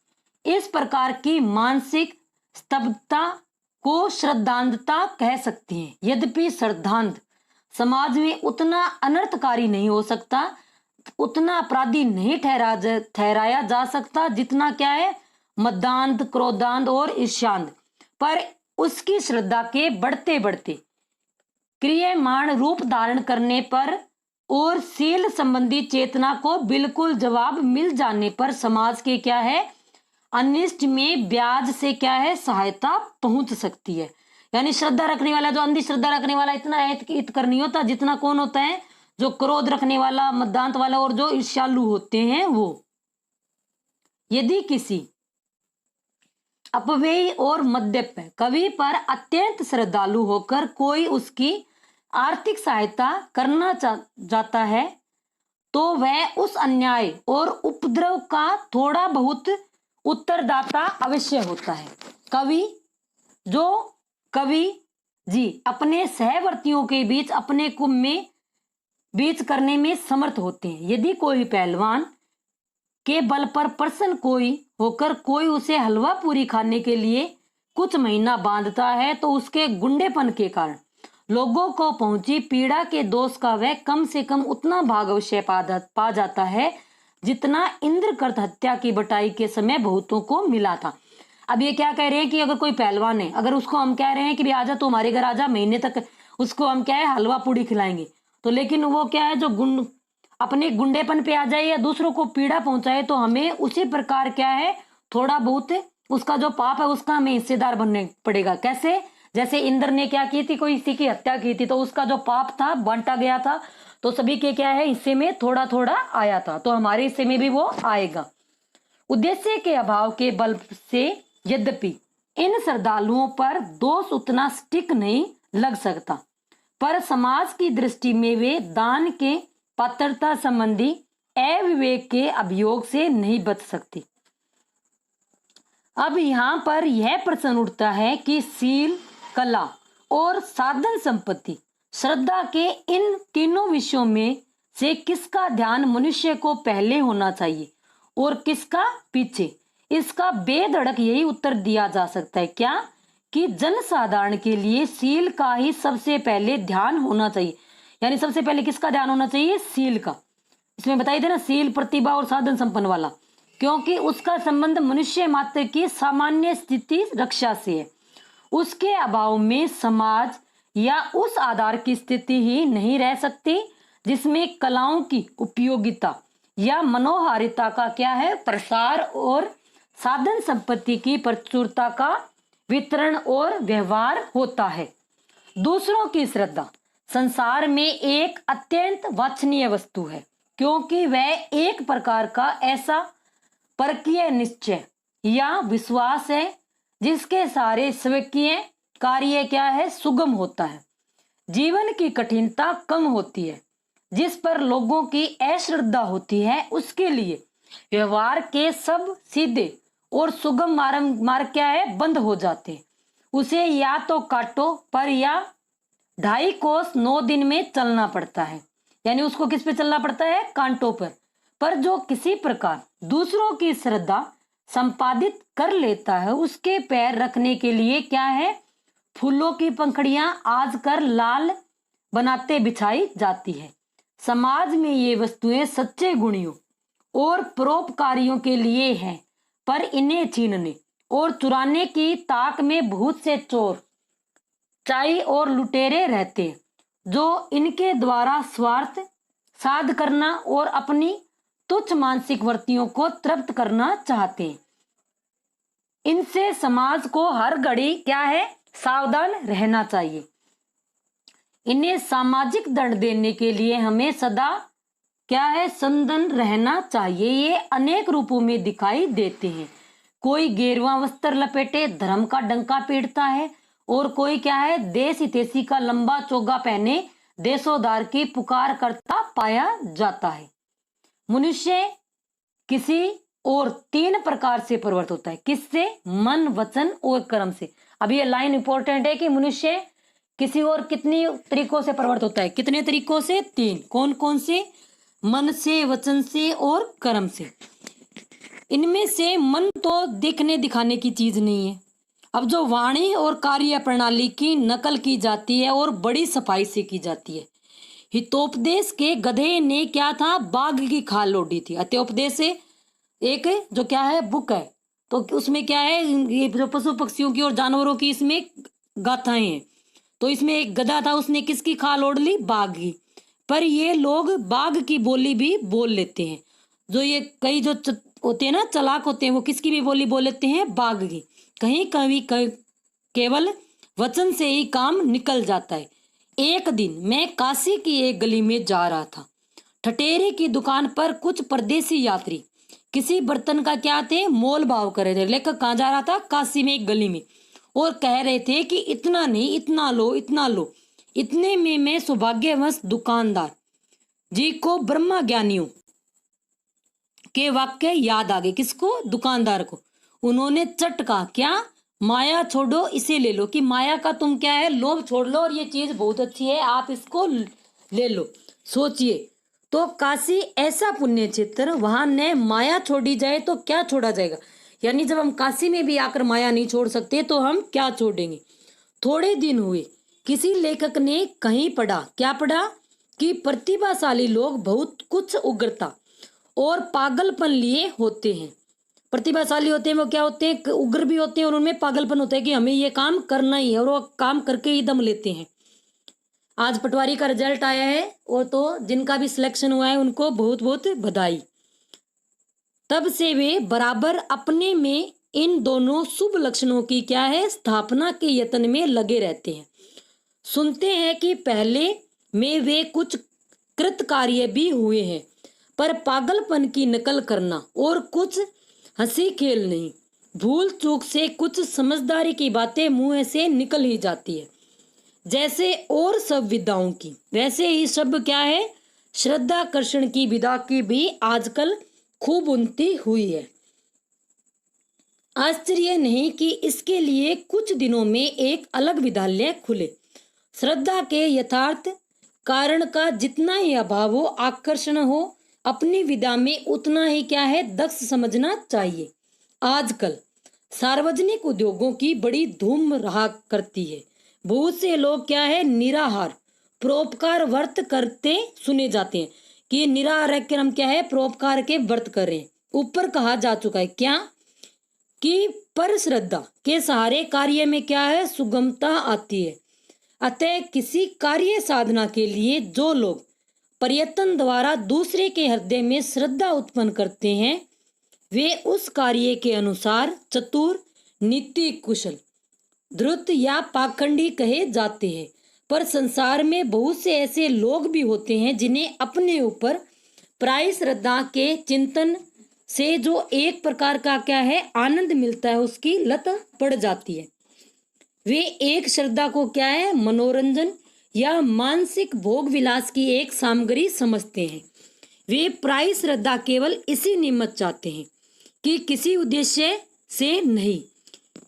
इस प्रकार की मानसिक स्तब्धता को श्रद्धांधता कह सकते हैं। यद्यपि श्रद्धांध समाज में उतना अनर्थकारी नहीं हो सकता, उतना अपराधी नहीं ठहराया जा सकता जितना क्या है मदांध, क्रोधांध और ईर्ष्यान्ध। पर उसकी श्रद्धा के बढ़ते बढ़ते क्रियमाण रूप धारण करने पर और शील संबंधी चेतना को बिल्कुल जवाब मिल जाने पर समाज के क्या है अनिष्ट में ब्याज से क्या है सहायता पहुंच सकती है। यानी श्रद्धा रखने वाला, जो अंधी श्रद्धा रखने वाला इतना हित कर नहीं होता जितना कौन होता है जो क्रोध रखने वाला, मदांत वाला और जो ईर्ष्यालु होते हैं वो। यदि किसी अपव्ययी और मद्यप कवि पर अत्यंत श्रद्धालु होकर कोई उसकी आर्थिक सहायता करना जाता है तो वह उस अन्याय और उपद्रव का थोड़ा बहुत उत्तरदाता अवश्य होता है। कवि जी अपने सहवर्तियों के बीच अपने कुंभ में बीच करने में समर्थ होते हैं। यदि कोई पहलवान के बल पर प्रसन्न कोई होकर कोई उसे हलवा पूरी खाने के लिए कुछ महीना बांधता है तो उसके गुंडेपन के कारण लोगों को पहुंची पीड़ा के दोष का वह कम से कम उतना भाग अवश्य पा जाता है जितना इंद्रकर्त हत्या की बटाई के समय बहुतों को मिला था। अब ये क्या कह रहे हैं कि अगर कोई पहलवान है, अगर उसको हम कह रहे हैं कि भी आजा तो हमारे घर आजा, महीने तक उसको हम क्या है हलवा पूड़ी खिलाएंगे, तो लेकिन वो क्या है जो अपने गुंडेपन पे आ जाए या दूसरों को पीड़ा पहुंचाए तो हमें उसी प्रकार क्या है थोड़ा बहुत उसका जो पाप है उसका हमें हिस्सेदार बनने पड़ेगा। कैसे? जैसे इंद्र ने क्या की थी, कोई किसी की हत्या की थी तो उसका जो पाप था बांटा गया था तो सभी के क्या है हिस्से में थोड़ा थोड़ा आया था, तो हमारे हिस्से में भी वो आएगा। उद्देश्य के अभाव के बल से यद्यपि इन श्रद्धालुओं पर दोष उतना स्टिक नहीं लग सकता, पर समाज की दृष्टि में वे दान के पात्रता संबंधी अविवेक के अभियोग से नहीं बच सकती। अब यहाँ पर यह प्रश्न उठता है कि शील, कला और साधन संपत्ति श्रद्धा के इन तीनों विषयों में से किसका ध्यान मनुष्य को पहले होना चाहिए और किसका पीछे? इसका बेधड़क यही उत्तर दिया जा सकता है क्या कि जनसाधारण के लिए शील का ही सबसे पहले ध्यान होना चाहिए। यानी सबसे पहले किसका ध्यान होना चाहिए? शील का। इसमें बताई थे ना, शील, प्रतिभा और साधन संपन्न वाला, क्योंकि उसका संबंध मनुष्य मात्र की सामान्य स्थिति रक्षा से है। उसके अभाव में समाज या उस आधार की स्थिति ही नहीं रह सकती जिसमें कलाओं की उपयोगिता या मनोहारिता का क्या है? प्रसार और साधन संपत्ति की प्रचुरता का वितरण और व्यवहार होता है। दूसरों की श्रद्धा संसार में एक अत्यंत वांछनीय वस्तु है, क्योंकि वह एक प्रकार का ऐसा परकीय निश्चय या विश्वास है जिसके सारे स्वीकीय कार्य क्या है? सुगम होता है। जीवन की कठिनता कम होती है। जिस पर लोगों की अश्रद्धा होती है उसके लिए व्यवहार के सब सीधे और सुगम मार्ग क्या है? बंद हो जाते हैं। उसे या तो कांटों पर या 2.5 कोस 9 दिन में चलना पड़ता है। यानी उसको किस पे चलना पड़ता है? कांटों पर जो किसी प्रकार दूसरों की श्रद्धा संपादित कर लेता है उसके पैर रखने के लिए क्या है? फूलों की पंखुड़ियां आजकल लाल बनाते बिछाई जाती है। समाज में ये वस्तुएं सच्चे गुणियों और परोपकारियों के लिए हैं, पर इन्हें छीनने और चुराने की ताक में बहुत से चोर चाई और लुटेरे रहते हैं, जो इनके द्वारा स्वार्थ साध करना और अपनी तुच्छ मानसिक वृत्तियों को तृप्त करना चाहते हैं। इनसे समाज को हर घड़ी क्या है? सावधान रहना चाहिए। इन्हें सामाजिक दंड देने के लिए हमें सदा क्या है? संदन रहना चाहिए। ये अनेक रूपों में दिखाई देते हैं। कोई गेरुआ वस्त्र लपेटे धर्म का डंका पीटता है और कोई क्या है? देश हितैषी का लंबा चोगा पहने देशोद्धार की पुकार करता पाया जाता है। मनुष्य किसी और 3 प्रकार से प्रवृत्त होता है। किससे? मन, वचन और कर्म से। अब ये लाइन इंपॉर्टेंट है कि मनुष्य किसी और कितनी तरीकों से प्रवृत्त होता है? कितने तरीकों से? 3। कौन कौन से? मन से, वचन से और कर्म से। इनमें से मन तो देखने दिखाने की चीज नहीं है। अब जो वाणी और कार्य प्रणाली की नकल की जाती है और बड़ी सफाई से की जाती है। हितोपदेश के गधे ने क्या था? बाघ की खाल ओढ़ी थी। अत्योपदेश से एक जो क्या है? बुक है। तो उसमें क्या है? ये जो पशु पक्षियों की और जानवरों की इसमें गाथाएं हैं। तो इसमें एक गधा था, उसने किसकी खाल ओढ़ ली? बाघ की। पर ये लोग बाघ की बोली भी बोल लेते हैं। जो ये कई जो होते हैं ना, चालाक होते हैं, वो किसकी भी बोली बोल लेते हैं? बाघ की। कहीं कभी केवल वचन से ही काम निकल जाता है। एक दिन मैं काशी की एक गली में जा रहा था। ठठेरे की दुकान पर कुछ परदेसी यात्री किसी बर्तन का क्या थे? मोल भाव कर रहे थे। लेकर कहाँ जा रहा था? काशी में एक गली में। और कह रहे थे कि इतना नहीं, इतना लो, इतना लो। इतने में मैं सौभाग्यवश दुकानदार जी को ब्रह्म ज्ञानियों के वाक्य याद आ गए। किसको? दुकानदार को। उन्होंने चट कहा, क्या? माया छोड़ो, इसे ले लो। कि माया का तुम क्या है? लोभ छोड़ लो और ये चीज बहुत अच्छी है, आप इसको ले लो। सोचिए, तो काशी ऐसा पुण्य क्षेत्र, वहां न माया छोड़ी जाए तो क्या छोड़ा जाएगा? यानी जब हम काशी में भी आकर माया नहीं छोड़ सकते तो हम क्या छोड़ेंगे? थोड़े दिन हुए, किसी लेखक ने कहीं पढ़ा, क्या पढ़ा? कि प्रतिभाशाली लोग बहुत कुछ उग्रता और पागलपन लिए होते हैं। प्रतिभाशाली होते हैं वो क्या होते हैं? उग्र भी होते हैं और उनमें पागलपन होता है कि हमें ये काम करना ही है, और वो काम करके ही दम लेते हैं। आज पटवारी का रिजल्ट आया है, वो तो जिनका भी सिलेक्शन हुआ है उनको बहुत बहुत बधाई। तब से वे बराबर अपने में इन दोनों शुभ लक्षणों की क्या है? स्थापना के यत्न में लगे रहते हैं। सुनते हैं कि पहले में वे कुछ कृत कार्य भी हुए हैं, पर पागलपन की नकल करना और कुछ हंसी खेल नहीं, भूल चूक से कुछ समझदारी की बातें मुंह से निकल ही जाती है। जैसे और सब विधाओं की, वैसे ही सब क्या है? श्रद्धाकर्षण की विधा की भी आजकल खूब उन्नति हुई है। आश्चर्य नहीं कि इसके लिए कुछ दिनों में एक अलग विद्यालय खुले। श्रद्धा के यथार्थ कारण का जितना ही अभाव हो, आकर्षण हो, अपनी विदा में उतना ही क्या है, दक्ष समझना चाहिए। आजकल सार्वजनिक उद्योगों की बड़ी धूम रहा करती है। बहुत से लोग क्या है, निराहार परोपकार व्रत करते सुने जाते हैं कि निराहार रहकर हम क्या है, परोपकार के व्रत कर रहे हैं। ऊपर कहा जा चुका है क्या कि पर श्रद्धा के सहारे कार्य में क्या है, सुगमता आती है। अतः किसी कार्य साधना के लिए जो लोग प्रयत्न द्वारा दूसरे के हृदय में श्रद्धा उत्पन्न करते हैं, वे उस कार्य के अनुसार चतुर, नीति कुशल, धृत या पाखंडी कहे जाते हैं। पर संसार में बहुत से ऐसे लोग भी होते हैं जिन्हें अपने ऊपर प्राय श्रद्धा के चिंतन से जो एक प्रकार का क्या है, आनंद मिलता है, उसकी लत पड़ जाती है। वे एक श्रद्धा को क्या है, मनोरंजन या मानसिक भोग विलास की एक सामग्री समझते हैं। वे प्राय श्रद्धा केवल इसी निमित्त चाहते हैं कि किसी उद्देश्य से नहीं।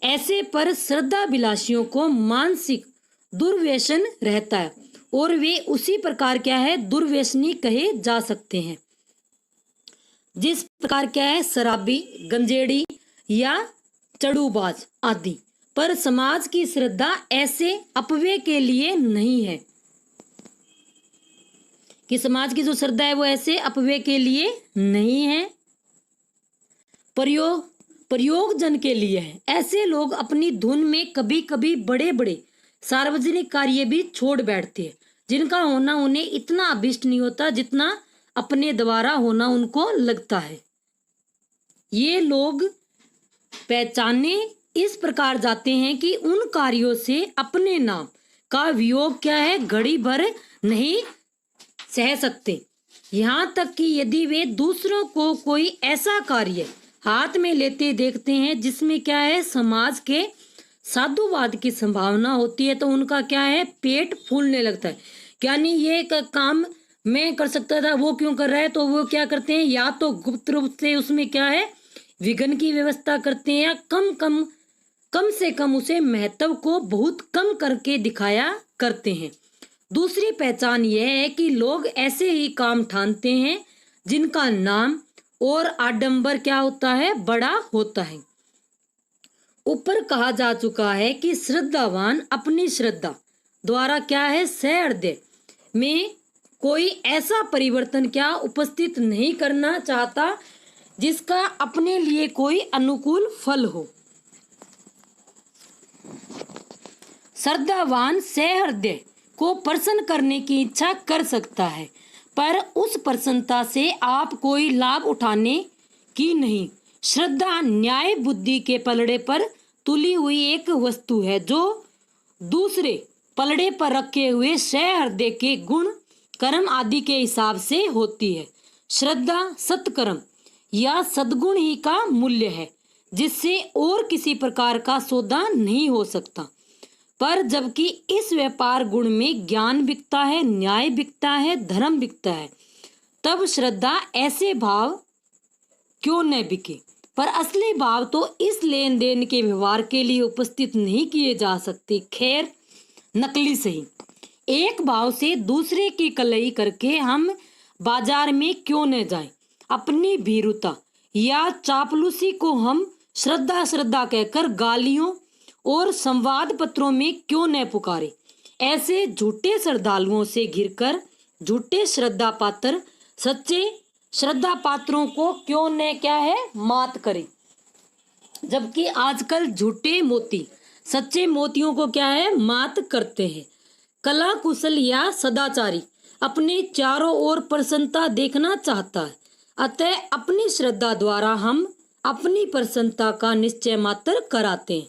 ऐसे पर श्रद्धा विलासियों को मानसिक दुर्व्यसन रहता है और वे उसी प्रकार क्या है, दुर्व्यसनी कहे जा सकते हैं जिस प्रकार क्या है, शराबी, गंजेड़ी या चड़ूबाज आदि। पर समाज की श्रद्धा ऐसे अपव्यय के लिए नहीं है कि समाज की जो श्रद्धा है वो ऐसे अपव्यय के लिए नहीं है, प्रयोजन के लिए है। ऐसे लोग अपनी धुन में कभी कभी बड़े बड़े सार्वजनिक कार्य भी छोड़ बैठते हैं जिनका होना उन्हें इतना अभिष्ट नहीं होता जितना अपने द्वारा होना उनको लगता है। ये लोग पहचाने इस प्रकार जाते हैं कि उन कार्यों से अपने नाम का वियोग क्या है, घड़ी भर नहीं सह सकते। यहाँ तक कि यदि वे दूसरों को कोई ऐसा कार्य हाथ में लेते देखते हैं जिसमें क्या है, समाज के साधुवाद की संभावना होती है, तो उनका क्या है, पेट फूलने लगता है। क्या नहीं, ये काम मैं कर सकता था, वो क्यों कर रहा है, तो वो क्या करते हैं, या तो गुप्त रूप से उसमें क्या है, विघ्न की व्यवस्था करते हैं, या कम से कम उसे महत्व को बहुत कम करके दिखाया करते हैं। दूसरी पहचान यह है कि लोग ऐसे ही काम ठानते हैं जिनका नाम और आडंबर क्या होता है, बड़ा होता है। ऊपर कहा जा चुका है कि श्रद्धावान अपनी श्रद्धा द्वारा क्या है, सहृदय में कोई ऐसा परिवर्तन क्या उपस्थित नहीं करना चाहता जिसका अपने लिए कोई अनुकूल फल हो। श्रद्धावान सहृदय को प्रसन्न करने की इच्छा कर सकता है, पर उस प्रसन्नता से आप कोई लाभ उठाने की नहीं। श्रद्धा न्याय बुद्धि के पलड़े पर तुली हुई एक वस्तु है जो दूसरे पलड़े पर रखे हुए सहृदय के गुण कर्म आदि के हिसाब से होती है। श्रद्धा सत्कर्म या सद्गुण ही का मूल्य है जिससे और किसी प्रकार का सौदा नहीं हो सकता। पर जबकि इस व्यापार गुण में ज्ञान बिकता है, न्याय बिकता है, धर्म बिकता है, तब श्रद्धा ऐसे भाव क्यों न बिके। पर असली भाव तो इस लेन देन के व्यवहार के लिए उपस्थित नहीं किए जा सकते, खैर नकली सही। एक भाव से दूसरे की कलई करके हम बाजार में क्यों न जाएं। अपनी भीरुता या चापलूसी को हम श्रद्धा श्रद्धा कहकर गालियों और संवाद पत्रों में क्यों न पुकारे। ऐसे झूठे श्रद्धालुओं से घिरकर झूठे श्रद्धा पात्र सच्चे श्रद्धा पात्रों को क्यों न क्या है, मात करे। जबकि आजकल झूठे मोती सच्चे मोतियों को क्या है, मात करते हैं। कला कुशल या सदाचारी अपने चारों ओर प्रसन्नता देखना चाहता है, अतः अपनी श्रद्धा द्वारा हम अपनी प्रसन्नता का निश्चय मात्र कराते हैं।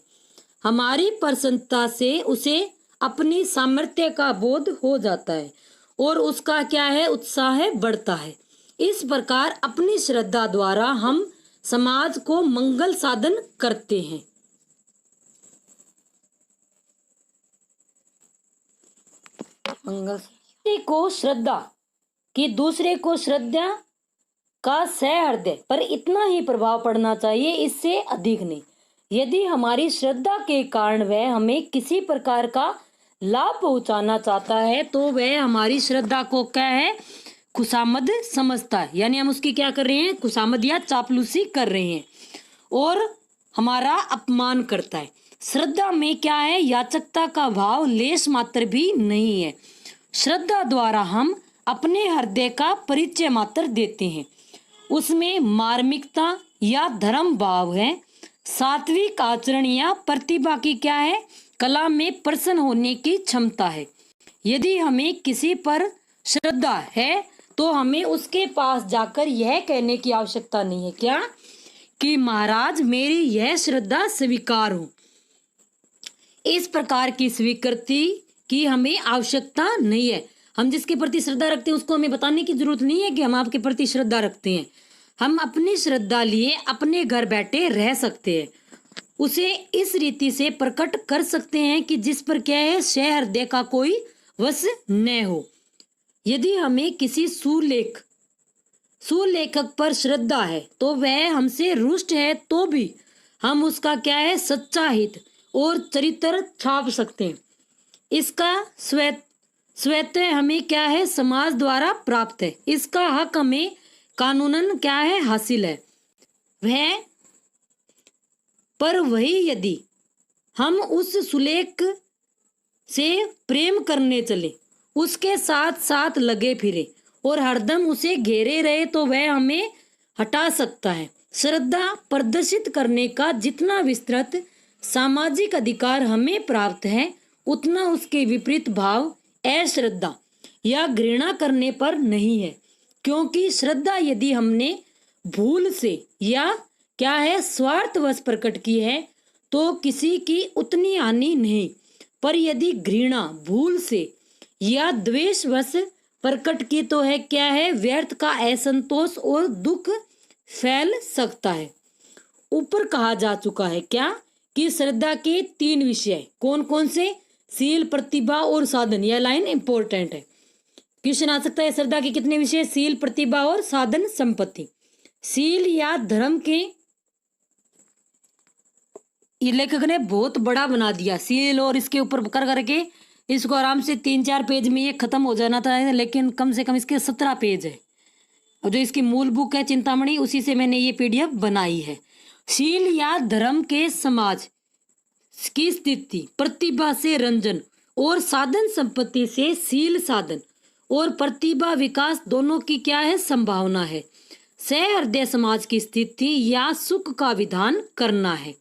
हमारी प्रसन्नता से उसे अपनी सामर्थ्य का बोध हो जाता है और उसका क्या है, उत्साह बढ़ता है। इस प्रकार अपनी श्रद्धा द्वारा हम समाज को मंगल साधन करते हैं। दूसरे को श्रद्धा का सहृदय पर इतना ही प्रभाव पड़ना चाहिए, इससे अधिक नहीं। यदि हमारी श्रद्धा के कारण वह हमें किसी प्रकार का लाभ पहुंचाना चाहता है तो वह हमारी श्रद्धा को क्या है, खुशामद समझता है, यानी हम उसकी क्या कर रहे हैं, खुशामद या चापलूसी कर रहे हैं और हमारा अपमान करता है। श्रद्धा में क्या है, याचकता का भाव लेश मात्र भी नहीं है। श्रद्धा द्वारा हम अपने हृदय का परिचय मात्र देते हैं, उसमें मार्मिकता या धर्म भाव है। सात्विक आचरण या प्रतिभा की क्या है, कला में प्रसन्न होने की क्षमता है। यदि हमें किसी पर श्रद्धा है तो हमें उसके पास जाकर यह कहने की आवश्यकता नहीं है क्या, कि महाराज मेरी यह श्रद्धा स्वीकार हो। इस प्रकार की स्वीकृति की हमें आवश्यकता नहीं है। हम जिसके प्रति श्रद्धा रखते हैं उसको हमें बताने की जरूरत नहीं है कि हम आपके प्रति श्रद्धा रखते हैं। हम अपनी श्रद्धा लिए अपने घर बैठे रह सकते हैं, उसे इस रीति से प्रकट कर सकते हैं कि जिस पर क्या है, शह हृदय का कोई वश न हो। यदि हमें किसी सुलेखक पर श्रद्धा है तो वह हमसे रुष्ट है तो भी हम उसका क्या है, सच्चा हित और चरित्र छाप सकते हैं। इसका स्वतः हमें क्या है, समाज द्वारा प्राप्त है। इसका हक हमें कानूनन क्या है, हासिल है। पर वही यदि हम उस सुलेख से प्रेम करने चले, उसके साथ साथ लगे फिरे और हरदम उसे घेरे रहे तो वह हमें हटा सकता है। श्रद्धा प्रदर्शित करने का जितना विस्तृत सामाजिक अधिकार हमें प्राप्त है, उतना उसके विपरीत भाव अश्रद्धा या घृणा करने पर नहीं है। क्योंकि श्रद्धा यदि हमने भूल से या क्या है, स्वार्थवश प्रकट की है तो किसी की उतनी हानि नहीं, पर यदि घृणा भूल से या द्वेषवश प्रकट की तो है क्या है, व्यर्थ का असंतोष और दुख फैल सकता है। ऊपर कहा जा चुका है क्या, कि श्रद्धा के 3 विषय कौन कौन से, शील, प्रतिभा और साधन। यह लाइन इंपॉर्टेंट है, क्वेश्चन आ सकता है। श्रद्धा के कितने विषय, शील, प्रतिभा और साधन संपत्ति। शील या धर्म के, ये लेखक ने बहुत बड़ा बना दिया शील, और इसके ऊपर कर करके इसको आराम से 3-4 पेज में ये खत्म हो जाना था, लेकिन कम से कम इसके 17 पेज है। और जो इसकी मूल बुक है चिंतामणि, उसी से मैंने ये PDF बनाई है। शील या धर्म के समाज की स्थिति, प्रतिभा से रंजन और साधन संपत्ति से शील साधन और प्रतिभा विकास दोनों की क्या है, संभावना है। सहृदय समाज की स्थिति या सुख का विधान करना है।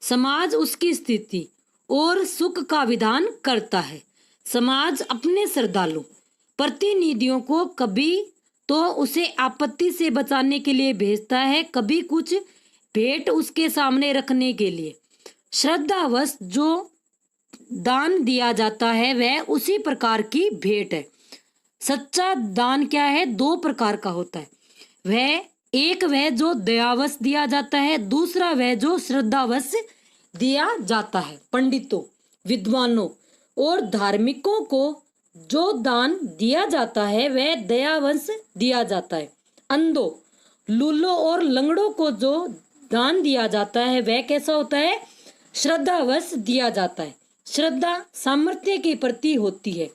समाज उसकी स्थिति और सुख का विधान करता है। समाज अपने श्रद्धालु प्रतिनिधियों को कभी तो उसे आपत्ति से बचाने के लिए भेजता है, कभी कुछ भेंट उसके सामने रखने के लिए। श्रद्धावश जो दान दिया जाता है वह उसी प्रकार की भेंट है। सच्चा दान क्या है, 2 प्रकार का होता है। वह जो दयावश दिया जाता है, दूसरा वह जो श्रद्धावश दिया जाता है। पंडितों, विद्वानों और धार्मिकों को जो दान दिया जाता है वह दयावश दिया जाता है। अंधों, लूलों और लंगड़ों को जो दान दिया जाता है वह कैसा होता है, श्रद्धावश दिया जाता है। श्रद्धा सामर्थ्य के प्रति होती है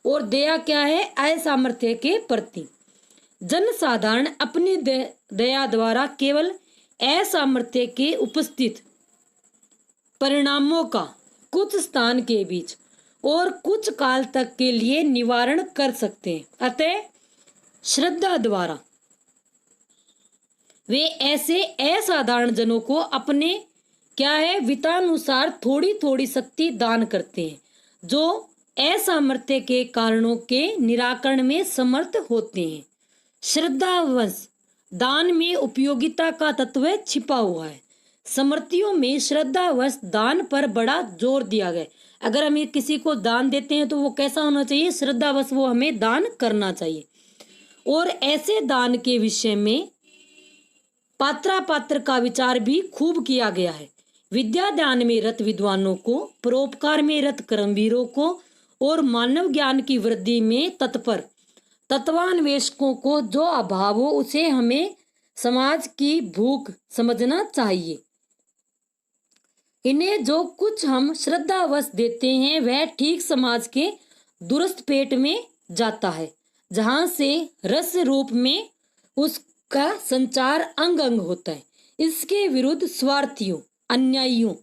और दया क्या है, असामर्थ्य के प्रति। जनसाधारण अपनी दया द्वारा केवल असामर्थ्य के उपस्थित परिणामों का कुछ स्थान के बीच और कुछ काल तक के लिए निवारण कर सकते हैं। अतः श्रद्धा द्वारा वे ऐसे असाधारण जनों को अपने क्या है, वित्तानुसार थोड़ी थोड़ी शक्ति दान करते हैं, जो असामर्थ्य के कारणों के निराकरण में समर्थ होते हैं। श्रद्धावश दान में उपयोगिता का तत्व छिपा हुआ है। समर्थियों में श्रद्धावश दान पर बड़ा जोर दिया गया। अगर हम किसी को दान देते हैं तो वो कैसा होना चाहिए, श्रद्धावश वो हमें दान करना चाहिए। और ऐसे दान के विषय में पात्र का विचार भी खूब किया गया है। विद्या दान में रत विद्वानों को, परोपकार में रत कर्मवीरों को और मानव ज्ञान की वृद्धि में तत्पर तत्वान्वेषकों को जो अभाव हो उसे हमें समाज की भूख समझना चाहिए। इन्हें जो कुछ हम श्रद्धावश देते हैं वह ठीक समाज के दुरुस्त पेट में जाता है, जहां से रस रूप में उसका संचार अंग अंग होता है। इसके विरुद्ध स्वार्थियों, अन्यायियों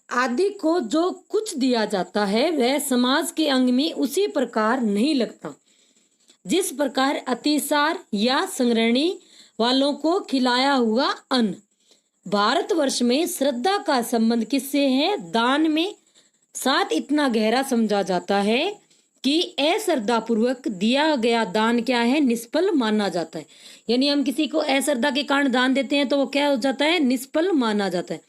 आदि को जो कुछ दिया जाता है वह समाज के अंग में उसी प्रकार नहीं लगता जिस प्रकार अतिसार या संग्रहणी वालों को खिलाया हुआ अन्न। भारतवर्ष में श्रद्धा का संबंध किससे है? दान में साथ इतना गहरा समझा जाता है कि अश्रद्धा पूर्वक दिया गया दान क्या है? निष्फल माना जाता है। यानी हम किसी को अश्रद्धा के कारण दान देते हैं तो वो क्या हो जाता है? निष्फल माना जाता है।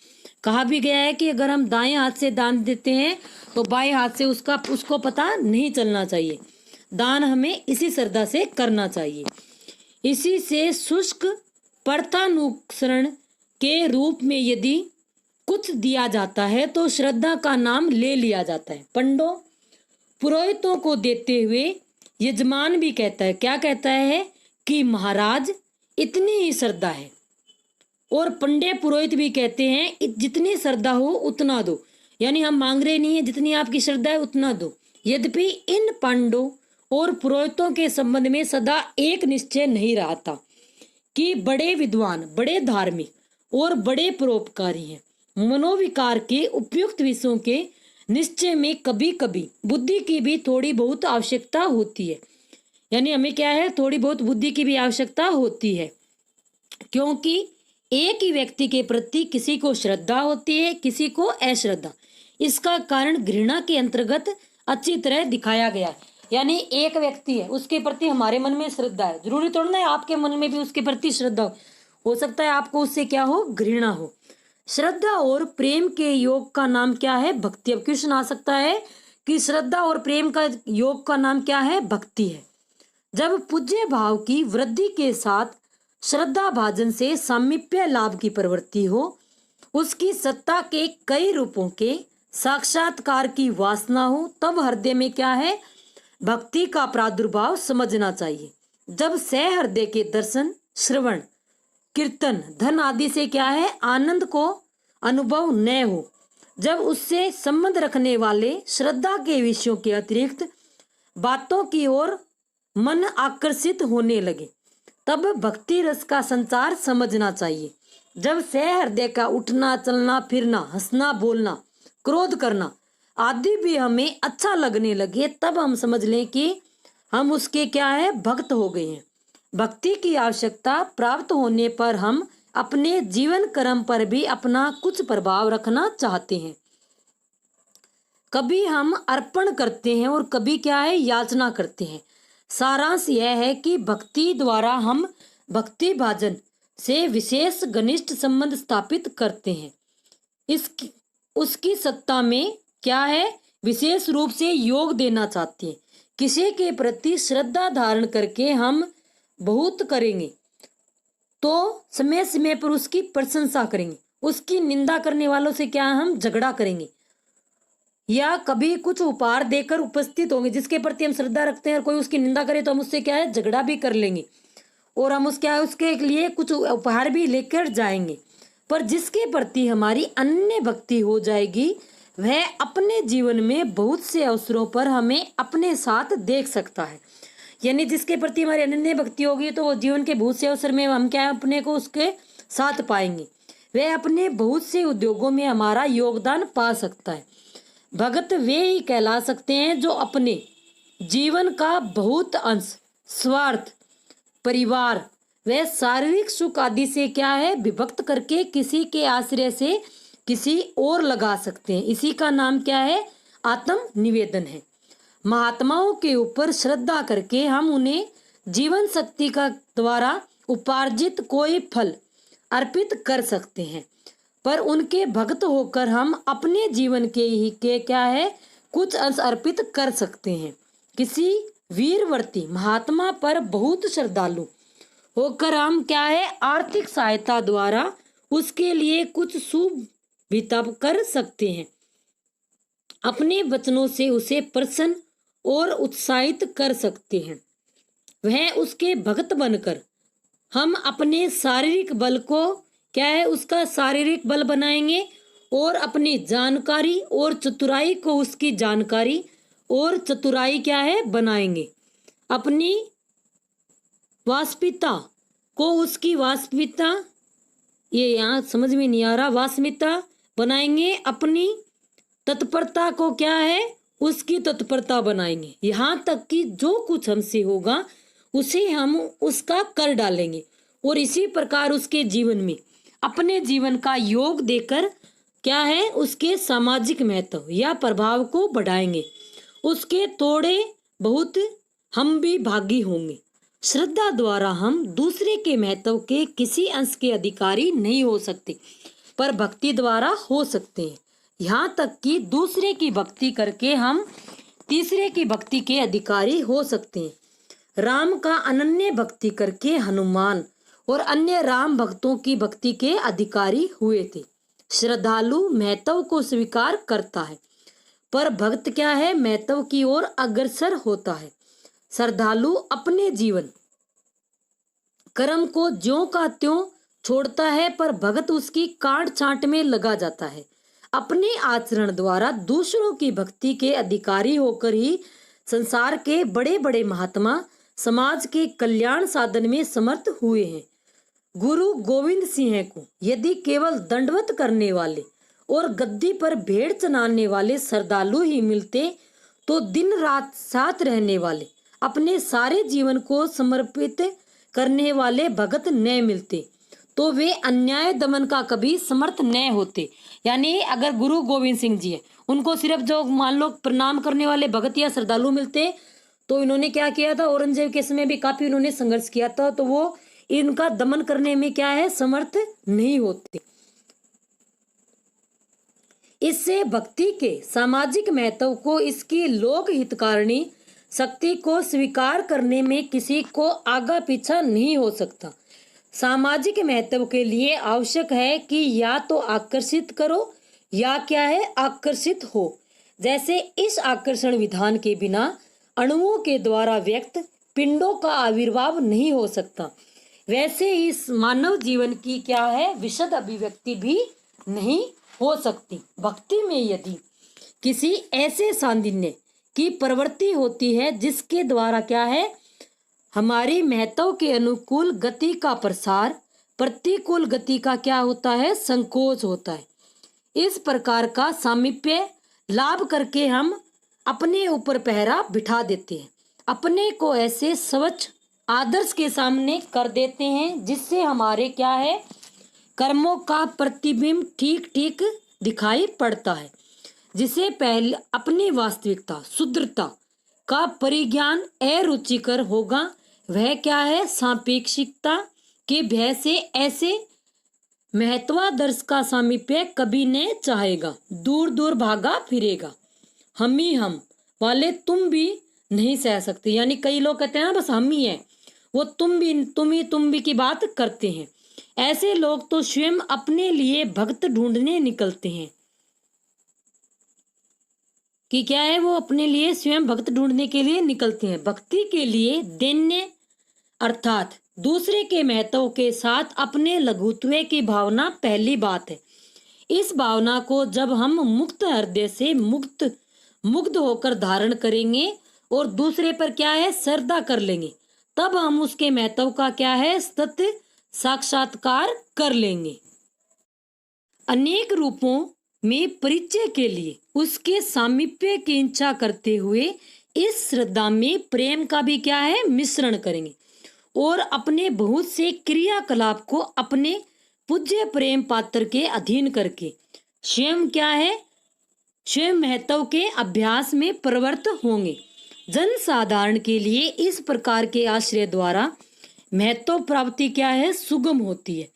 कहा भी गया है कि अगर हम दाएं हाथ से दान देते हैं तो बाएं हाथ से उसको पता नहीं चलना चाहिए। दान हमें इसी श्रद्धा से करना चाहिए। इसी से शुष्क प्रथानुसरण के रूप में यदि कुछ दिया जाता है तो श्रद्धा का नाम ले लिया जाता है। पंडों पुरोहितों को देते हुए यजमान भी कहता है, क्या कहता है? कि महाराज इतनी ही श्रद्धा है। और पंडे पुरोहित भी कहते हैं जितनी श्रद्धा हो उतना दो, यानी हम मांग रहे नहीं है, जितनी आपकी श्रद्धा है उतना दो। यद्यपि इन पांडवों और पुरोहितों के संबंध में सदा एक निश्चय नहीं रहा था कि बड़े विद्वान, बड़े धार्मिक और बड़े परोपकारी हैं। मनोविकार के उपयुक्त विषयों के निश्चय में कभी कभी बुद्धि की भी थोड़ी बहुत आवश्यकता होती है। यानी हमें क्या है? थोड़ी बहुत बुद्धि की भी आवश्यकता होती है, क्योंकि एक ही व्यक्ति के प्रति किसी को श्रद्धा होती है, किसी को अश्रद्धा। इसका कारण घृणा के अंतर्गत अच्छी तरह दिखाया गया है। यानी एक व्यक्ति है, उसके प्रति हमारे मन में श्रद्धा है, जरूरी थोड़ा ना है आपके मन में भी उसके प्रति श्रद्धा हो सकता है आपको उससे क्या हो? घृणा हो। श्रद्धा और प्रेम के योग का नाम क्या है? भक्ति। अब क्वेश्चन आ सकता है कि श्रद्धा और प्रेम का योग का नाम क्या है? भक्ति है। जब पूज्य भाव की वृद्धि के साथ श्रद्धा भाजन से सामीप्य लाभ की प्रवृत्ति हो, उसकी सत्ता के कई रूपों के साक्षात्कार की वासना हो, तब हृदय में क्या है? भक्ति का प्रादुर्भाव समझना चाहिए। जब सहृदय के दर्शन, श्रवण, कीर्तन, धन आदि से क्या है? आनंद को अनुभव न हो, जब उससे संबंध रखने वाले श्रद्धा के विषयों के अतिरिक्त बातों की ओर मन आकर्षित होने लगे, तब भक्ति रस का संचार समझना चाहिए। जब सहृदय का उठना, चलना, फिरना, हंसना, बोलना, क्रोध करना आदि भी हमें अच्छा लगने लगे, तब हम समझ लें कि हम उसके क्या है? भक्त हो गए हैं। भक्ति की आवश्यकता प्राप्त होने पर हम अपने जीवन कर्म पर भी अपना कुछ प्रभाव रखना चाहते हैं। कभी हम अर्पण करते हैं और कभी क्या है? याचना करते हैं। सारांश यह है कि भक्ति द्वारा हम भक्ति भाजन से विशेष घनिष्ठ संबंध स्थापित करते हैं। उसकी सत्ता में क्या है? विशेष रूप से योग देना चाहते हैं। किसी के प्रति श्रद्धा धारण करके हम बहुत करेंगे तो समय समय पर उसकी प्रशंसा करेंगे, उसकी निंदा करने वालों से क्या हम झगड़ा करेंगे, या कभी कुछ उपहार देकर उपस्थित होंगे जिसके प्रति हम श्रद्धा रखते हैं और कोई उसकी निंदा करे तो हम उससे क्या है? झगड़ा भी कर लेंगे और हम उसके लिए कुछ उपहार भी लेकर जाएंगे। पर जिसके प्रति हमारी अन्य भक्ति हो जाएगी वह अपने जीवन में बहुत से अवसरों पर हमें अपने साथ देख सकता है। यानी जिसके प्रति हमारी अनन्य भक्ति होगी तो वो जीवन के बहुत से अवसर में हम क्या है? अपने को उसके साथ पाएंगे। वह अपने बहुत से उद्योगों में हमारा योगदान पा सकता है। भगत वे ही कहला सकते हैं जो अपने जीवन का बहुत अंश स्वार्थ, परिवार व शारीरिक सुख आदि से क्या है? विभक्त करके किसी के आश्रय से किसी और लगा सकते हैं। इसी का नाम क्या है? आत्म निवेदन है। महात्माओं के ऊपर श्रद्धा करके हम उन्हें जीवन शक्ति का द्वारा उपार्जित कोई फल अर्पित कर सकते हैं, पर उनके भक्त होकर हम अपने जीवन के क्या है? कुछ अंश अर्पित कर सकते हैं। किसी वीरवर्ती महात्मा पर बहुत श्रद्धालु होकर हम क्या है? आर्थिक सहायता द्वारा उसके लिए कुछ शुभ भी तब कर सकते हैं। अपने वचनों से उसे प्रसन्न और उत्साहित कर सकते हैं। वह उसके भक्त बनकर हम अपने शारीरिक बल को क्या है? उसका शारीरिक बल बनाएंगे और अपनी जानकारी और चतुराई को उसकी जानकारी और चतुराई क्या है बनाएंगे। अपनी वास्तविकता को उसकी वास्तविकता, ये यहाँ समझ में नहीं आ रहा, वास्तविकता बनाएंगे। अपनी तत्परता को क्या है, उसकी तत्परता बनाएंगे। यहाँ तक कि जो कुछ हमसे होगा उसे हम उसका कर डालेंगे और इसी प्रकार उसके जीवन में अपने जीवन का योग देकर क्या है, उसके सामाजिक महत्व या प्रभाव को बढ़ाएंगे। उसके थोड़े बहुत हम भी भागी होंगे। श्रद्धा द्वारा हम दूसरे के महत्व के किसी अंश के अधिकारी नहीं हो सकते, पर भक्ति द्वारा हो सकते हैं। यहाँ तक कि दूसरे की भक्ति करके हम तीसरे की भक्ति के अधिकारी हो सकते हैं। राम का अनन्य भक्ति करके हनुमान और अन्य राम भक्तों की भक्ति के अधिकारी हुए थे। श्रद्धालु महत्व को स्वीकार करता है, पर भक्त क्या है, महत्व की ओर अग्रसर होता है। श्रद्धालु अपने जीवन कर्म को ज्यों का त्यों छोड़ता है, पर भक्त उसकी काट छांट में लगा जाता है। अपने आचरण द्वारा दूसरों की भक्ति के अधिकारी होकर ही संसार के बड़े बड़े महात्मा समाज के कल्याण साधन में समर्थ हुए हैं। गुरु गोविंद सिंह को यदि केवल दंडवत करने वाले और गद्दी पर भेड़ चराने वाले श्रद्धालु ही मिलते, तो दिन रात साथ रहने वाले अपने सारे जीवन को समर्पित करने वाले भगत न मिलते, तो वे अन्याय दमन का कभी समर्थ न होते। यानी अगर गुरु गोविंद सिंह जी है, उनको सिर्फ जो मान लो प्रणाम करने वाले भगत या श्रद्धालु मिलते, तो इन्होंने क्या किया था, औरंगजेब के समय भी काफी इन्होंने संघर्ष किया था, तो वो इनका दमन करने में क्या है, समर्थ नहीं होते। इससे भक्ति के सामाजिक महत्व को, इसकी लोक हितकारिणी शक्ति को स्वीकार करने में किसी को आगा पीछा नहीं हो सकता। सामाजिक महत्व के लिए आवश्यक है कि या तो आकर्षित करो या क्या है, आकर्षित हो। जैसे इस आकर्षण विधान के बिना अणुओं के द्वारा व्यक्त पिंडों का आविर्भाव नहीं हो सकता, वैसे इस मानव जीवन की क्या है, विशद अभिव्यक्ति भी नहीं हो सकती। भक्ति में यदि किसी ऐसे सांदिन्य की प्रवृत्ति होती है जिसके द्वारा क्या है, हमारी महत्व के अनुकूल गति का प्रसार, प्रतिकूल गति का क्या होता है, संकोच होता है। इस प्रकार का सामीप्य लाभ करके हम अपने ऊपर पहरा बिठा देते हैं, अपने को ऐसे स्वच्छ आदर्श के सामने कर देते हैं जिससे हमारे क्या है, कर्मों का प्रतिबिंब ठीक ठीक दिखाई पड़ता है। जिसे पहले अपनी वास्तविकता शुद्धता का परिज्ञान अरुचिकर होगा, वह क्या है, सापेक्षिकता के भय से ऐसे महत्वादर्श का सामीप्य कभी न चाहेगा, दूर दूर भागा फिरेगा। हम ही हम वाले तुम भी नहीं सह सकते। यानी कई लोग कहते हैं ना बस हम ही हैं, वो तुम भी की बात करते हैं। ऐसे लोग तो स्वयं अपने लिए भक्त ढूंढने निकलते हैं कि क्या है, वो अपने लिए स्वयं भक्त ढूंढने के लिए निकलते हैं। भक्ति के लिए दैन्य अर्थात दूसरे के महत्व के साथ अपने लघुत्व की भावना पहली बात है। इस भावना को जब हम मुक्त हृदय से मुग्ध होकर धारण करेंगे और दूसरे पर क्या है, श्रद्धा कर लेंगे, तब हम उसके महत्व का क्या है, सत्य साक्षात्कार कर लेंगे। अनेक रूपों में परिचय के लिए उसके सामीप्य की इच्छा करते हुए इस श्रद्धा में प्रेम का भी क्या है, मिश्रण करेंगे और अपने बहुत से क्रियाकलाप को अपने पूज्य प्रेम पात्र के अधीन करके स्वयं क्या है, स्वयं महत्व के अभ्यास में प्रवृत्त होंगे। जन साधारण के लिए इस प्रकार के आश्रय द्वारा महत्व प्राप्ति क्या है, सुगम होती है।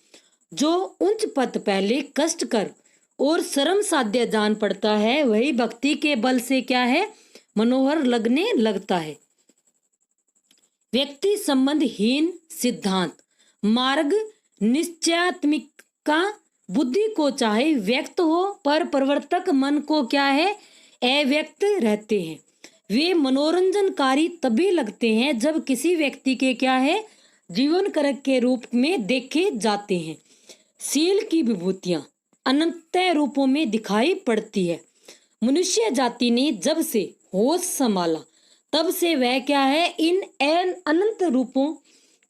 जो उच्च पद पहले कष्ट कर और श्रम साध्य जान पड़ता है, वही भक्ति के बल से क्या है, मनोहर लगने लगता है। व्यक्ति संबंधहीन सिद्धांत मार्ग निश्चयात्मिक का बुद्धि को चाहे व्यक्त हो, पर प्रवर्तक मन को क्या है, अव्यक्त रहते हैं। वे मनोरंजनकारी तभी लगते हैं जब किसी व्यक्ति के क्या है, जीवन कारक के रूप में देखे जाते हैं। शील की विभूतियां अनंत रूपों में दिखाई पड़ती है। मनुष्य जाति ने जब से होश संभाला तब से वह क्या है, इन अनंत रूपों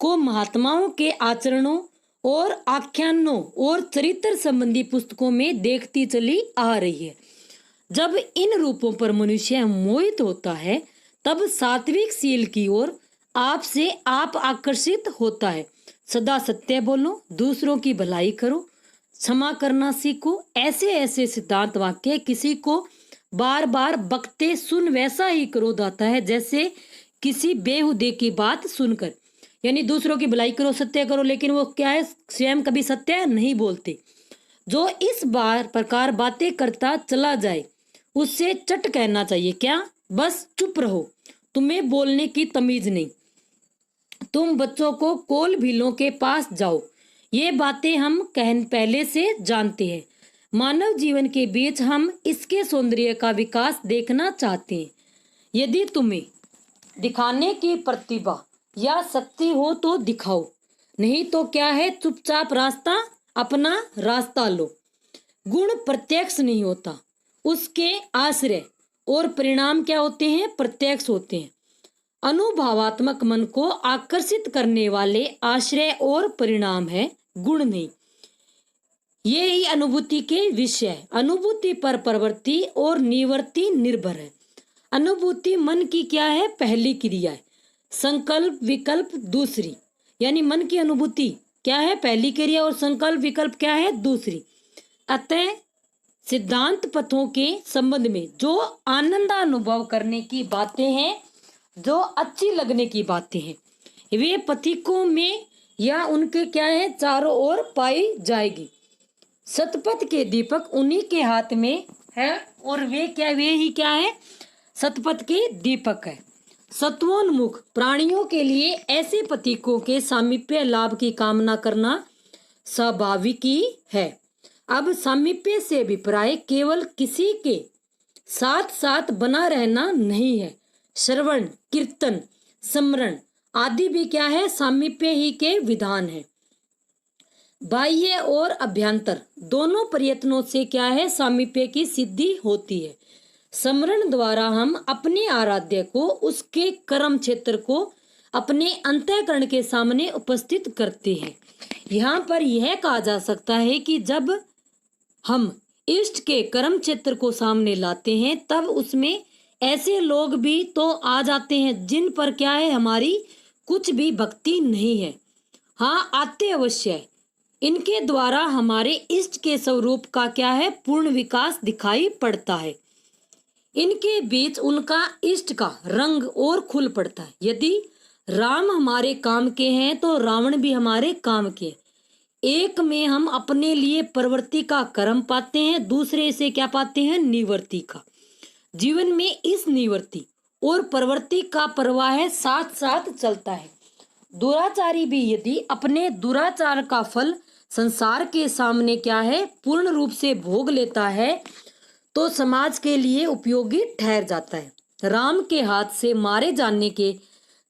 को महात्माओं के आचरणों और आख्यानों और चरित्र संबंधी पुस्तकों में देखती चली आ रही है। जब इन रूपों पर मनुष्य मोहित होता है तब सात्विक सील की ओर आप से आप आकर्षित होता है। सदा सत्य बोलो, दूसरों की भलाई करो, क्षमा करना सीखो। ऐसे ऐसे सिद्धांत वाक्य किसी को बार बार बकते सुन वैसा ही क्रोध आता है जैसे किसी बेहुदे की बात सुनकर। यानी दूसरों की भलाई करो, सत्य करो, लेकिन वो क्या है, स्वयं कभी सत्य नहीं बोलते। जो इस प्रकार बातें करता चला जाए उससे चट कहना चाहिए, क्या, बस चुप रहो, तुम्हें बोलने की तमीज नहीं, तुम बच्चों को कोल भीलों के पास जाओ। ये बातें हम पहले से जानते हैं। मानव जीवन के बीच हम इसके सौंदर्य का विकास देखना चाहते हैं। यदि तुम्हें दिखाने की प्रतिभा या शक्ति हो तो दिखाओ, नहीं तो क्या है, चुपचाप अपना रास्ता लो। गुण प्रत्यक्ष नहीं होता, उसके आश्रय और परिणाम क्या होते हैं, प्रत्यक्ष होते हैं। अनुभवात्मक मन को आकर्षित करने वाले आश्रय और परिणाम है, गुण नहीं। ये ही अनुभूति के विषय है। अनुभूति पर प्रवृत्ति और निवृत्ति निर्भर है। अनुभूति मन की क्या है, पहली क्रिया है, संकल्प विकल्प दूसरी। यानी मन की अनुभूति क्या है, पहली क्रिया, और संकल्प विकल्प क्या है, दूसरी। अतः सिद्धांत पथों के संबंध में जो आनंद अनुभव करने की बातें हैं, जो अच्छी लगने की बातें हैं, वे पथिकों में या उनके क्या है, चारों ओर पाई जाएगी। सतपथ के दीपक उन्हीं के हाथ में है, और वे ही क्या है, सतपथ के दीपक है। सत्वोन्मुख प्राणियों के लिए ऐसे पथिकों के सामीप्य लाभ की कामना करना स्वाभाविक ही है। अब सामीप्य से अभिप्राय केवल किसी के साथ साथ बना रहना नहीं है। श्रवण, कीर्तन, स्मरण आदि भी क्या है, सामीप्य ही के विधान है। बाह्य और अभ्यंतर दोनों प्रयत्नों से क्या है, सामीप्य की सिद्धि होती है। स्मरण द्वारा हम अपने आराध्य को, उसके कर्म क्षेत्र को अपने अंतःकरण के सामने उपस्थित करते हैं। यहाँ पर यह कहा जा सकता है कि जब हम इष्ट के कर्म क्षेत्र को सामने लाते हैं तब उसमें ऐसे लोग भी तो आ जाते हैं जिन पर क्या है, हमारी कुछ भी भक्ति नहीं है। हाँ, आते अवश्य है। इनके द्वारा हमारे इष्ट के स्वरूप का क्या है, पूर्ण विकास दिखाई पड़ता है। इनके बीच उनका इष्ट का रंग और खुल पड़ता है। यदि राम हमारे काम के हैं तो रावण भी हमारे काम के। एक में हम अपने लिए प्रवृत्ति का कर्म पाते हैं, दूसरे से क्या पाते हैं, निवृत्ति का। जीवन में इस निवृत्ति और प्रवृत्ति का प्रवाह साथ साथ चलता है। दुराचारी भी यदि अपने दुराचार का फल संसार के सामने क्या है, पूर्ण रूप से भोग लेता है तो समाज के लिए उपयोगी ठहर जाता है। राम के हाथ से मारे जाने के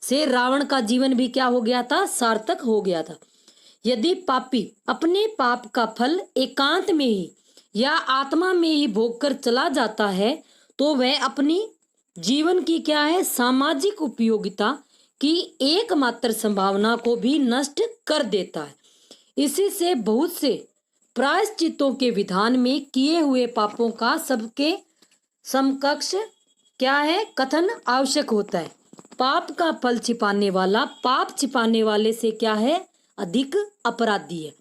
से रावण का जीवन भी क्या हो गया था, सार्थक हो गया था। यदि पापी अपने पाप का फल एकांत में ही या आत्मा में ही भोग कर चला जाता है तो वह अपनी जीवन की क्या है, सामाजिक उपयोगिता की एकमात्र संभावना को भी नष्ट कर देता है। इसी से बहुत से प्रायश्चितों के विधान में किए हुए पापों का सबके समकक्ष क्या है, कथन आवश्यक होता है। पाप का फल छिपाने वाला पाप छिपाने वाले से क्या है, अधिक अपराधी है।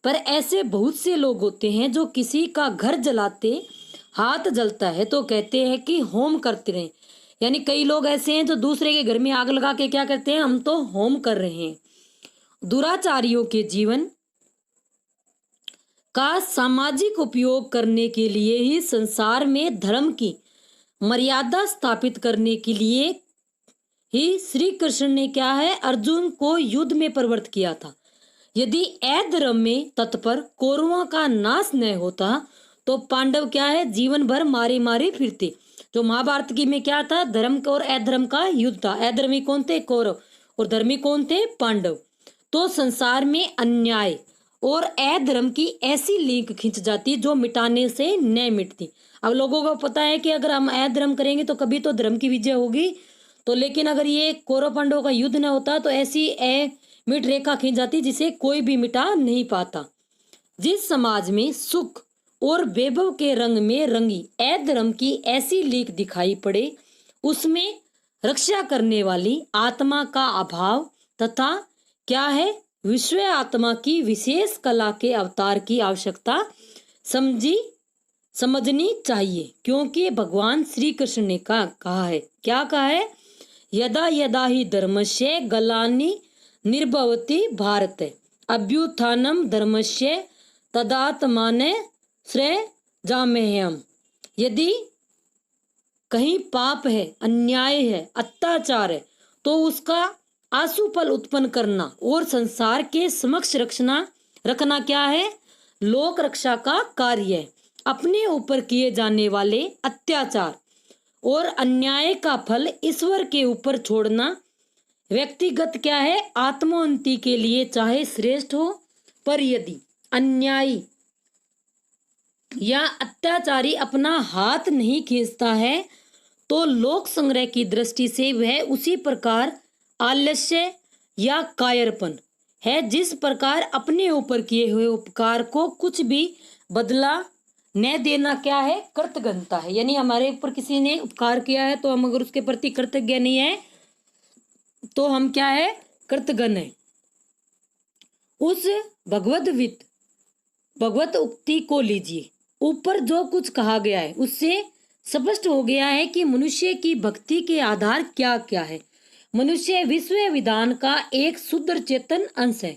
पर ऐसे बहुत से लोग होते हैं जो किसी का घर जलाते हाथ जलता है तो कहते हैं कि होम करते रहे। यानी कई लोग ऐसे हैं जो दूसरे के घर में आग लगा के क्या करते हैं, हम तो होम कर रहे हैं। दुराचारियों के जीवन का सामाजिक उपयोग करने के लिए ही संसार में धर्म की मर्यादा स्थापित करने के लिए ही श्री कृष्ण ने क्या है, अर्जुन को युद्ध में प्रवृत्त किया था। यदि अधर्म में तत्पर कौरवों का नाश न होता तो पांडव क्या है, जीवन भर मारे मारे फिरते। जो महाभारत की में क्या था, धर्म और अधर्म का युद्ध था। अधर्मी कौन थे, कौरव, और धर्मी कौन थे, पांडव। तो संसार में अन्याय और अधर्म की ऐसी लीक खिंच जाती जो मिटाने से न मिटती। अब लोगों को पता है कि अगर हम अधर्म करेंगे तो कभी तो धर्म की विजय होगी, तो लेकिन अगर ये कौरव पांडवों का युद्ध न होता तो ऐसी मिट रेखा खिंच जाती जिसे कोई भी मिटा नहीं पाता। जिस समाज में सुख और वैभव के रंग में रंगी अधर्म की ऐसी लीक दिखाई पड़े, उसमें रक्षा करने वाली आत्मा का अभाव तथा क्या है, विश्व आत्मा की विशेष कला के अवतार की आवश्यकता समझनी चाहिए। क्योंकि भगवान श्री कृष्ण ने कहा है, क्या कहा है, यदा यदा ही धर्मस्य गलानि निर्भवति भारत अभ्युत्थानम धर्मस्य तदात्माने सृजाम्यहम्। यदि कहीं पाप है, अन्याय है, अत्याचार है, तो उसका आंसू फल उत्पन्न करना और संसार के समक्ष रखना क्या है, लोक रक्षा का कार्य है। अपने ऊपर किए जाने वाले अत्याचार और अन्याय का फल ईश्वर के ऊपर छोड़ना व्यक्तिगत क्या है, आत्मोन्नति के लिए चाहे श्रेष्ठ हो, पर यदि अन्यायी या अत्याचारी अपना हाथ नहीं खींचता है तो लोक संग्रह की दृष्टि से वह उसी प्रकार आलस्य या कायरपन है जिस प्रकार अपने ऊपर किए हुए उपकार को कुछ भी बदला न देना क्या है, कृतज्ञता है। यानी हमारे ऊपर किसी ने उपकार किया है तो हम अगर उसके प्रति कृतज्ञ नहीं है तो हम क्या है, कृतज्ञ है। उस भगवत उक्ति को लीजिए। ऊपर जो कुछ कहा गया है उससे स्पष्ट हो गया है कि मनुष्य की भक्ति के आधार क्या क्या है। मनुष्य विश्व विधान का एक शुद्ध चेतन अंश है।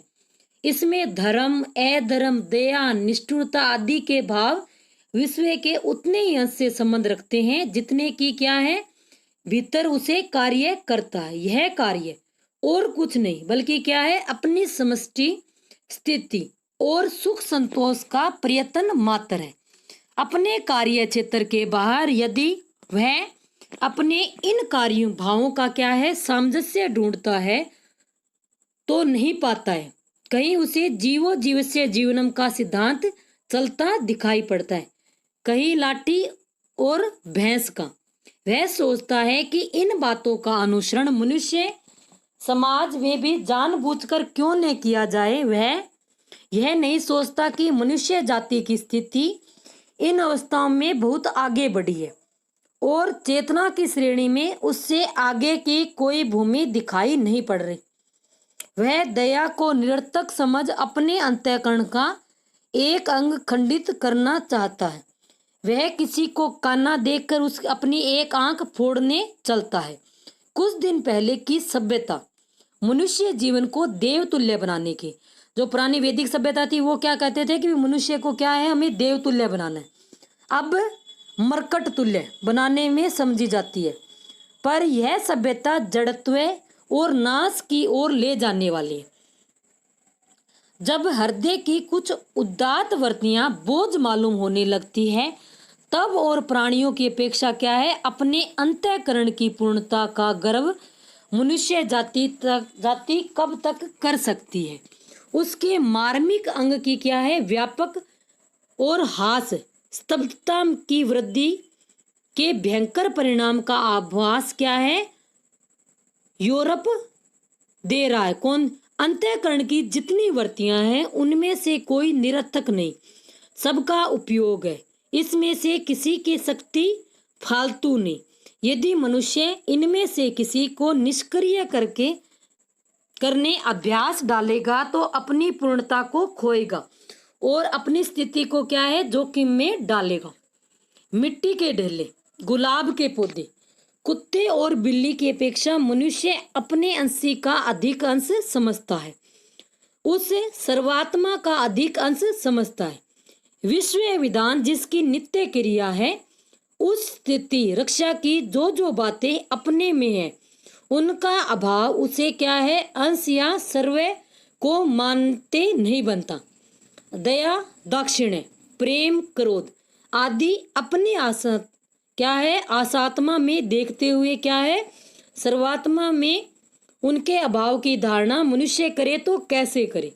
इसमें धर्म, अधर्म, दया, निष्ठुरता आदि के भाव विश्व के उतने ही अंश से संबंध रखते हैं जितने की क्या है, भीतर उसे कार्य करता है। यह कार्य और कुछ नहीं बल्कि क्या है, अपनी समष्टि स्थिति और सुख संतोष का प्रयत्न मात्र है। अपने कार्य क्षेत्र के बाहर यदि वह अपने इन कार्यों भावों का क्या है, सामंजस्य ढूंढता है तो नहीं पाता है। कहीं उसे जीवो जीवस्य जीवनम का सिद्धांत चलता दिखाई पड़ता है, कहीं लाठी और भैंस का। वह सोचता है कि इन बातों का अनुसरण मनुष्य समाज में भी जानबूझकर क्यों न किया जाए। वह यह नहीं सोचता कि मनुष्य जाति की स्थिति इन अवस्थाओं में बहुत आगे बढ़ी है और चेतना की श्रेणी में उससे आगे की कोई भूमि दिखाई नहीं पड़ रही। वह दया को निरर्थक समझ अपने अंतःकरण का एक अंग खंडित करना चाहता है। वह किसी को काना देखकर उस अपनी एक आंख फोड़ने चलता है। कुछ दिन पहले की सभ्यता मनुष्य जीवन को देवतुल्य बनाने की, जो पुरानी वैदिक सभ्यता थी वो क्या कहते थे कि मनुष्य को क्या है, हमें देवतुल्य बनाना है। अब मरकट तुल्य बनाने में समझी जाती है, पर यह सभ्यता जड़त्व और नाश की ओर ले जाने वाली है। जब हृदय की कुछ उदात्त वृत्तियां बोझ मालूम होने लगती है तब और प्राणियों की अपेक्षा क्या है, अपने अंतःकरण की पूर्णता का गर्व मनुष्य जाति कब तक कर सकती है। उसके मार्मिक अंग की क्या है, व्यापक और हास स्तब्धता की वृद्धि के भयंकर परिणाम का आभास क्या है, यूरोप दे रहा है। कौन, अंतःकरण की जितनी वृत्तियां हैं उनमें से कोई निरर्थक नहीं, सबका उपयोग है। इसमें से किसी की शक्ति फालतू नहीं। यदि मनुष्य इनमें से किसी को निष्क्रिय करने अभ्यास डालेगा तो अपनी पूर्णता को खोएगा और अपनी स्थिति को क्या है, जोखिम में डालेगा। मिट्टी के ढेले, गुलाब के पौधे, कुत्ते और बिल्ली की अपेक्षा मनुष्य अपने अंश का अधिक अंश समझता है, उस सर्वात्मा का अधिक अंश समझता है। विश्व विधान जिसकी नित्य क्रिया है, उस स्थिति रक्षा की जो बातें अपने में है उनका अभाव उसे क्या है, अंश या सर्वे को मानते नहीं बनता। दया, दाक्षिण्य, प्रेम, क्रोध आदि अपनी आशा क्या है, आसात्मा में देखते हुए क्या है, सर्वात्मा में उनके अभाव की धारणा मनुष्य करे तो कैसे करे।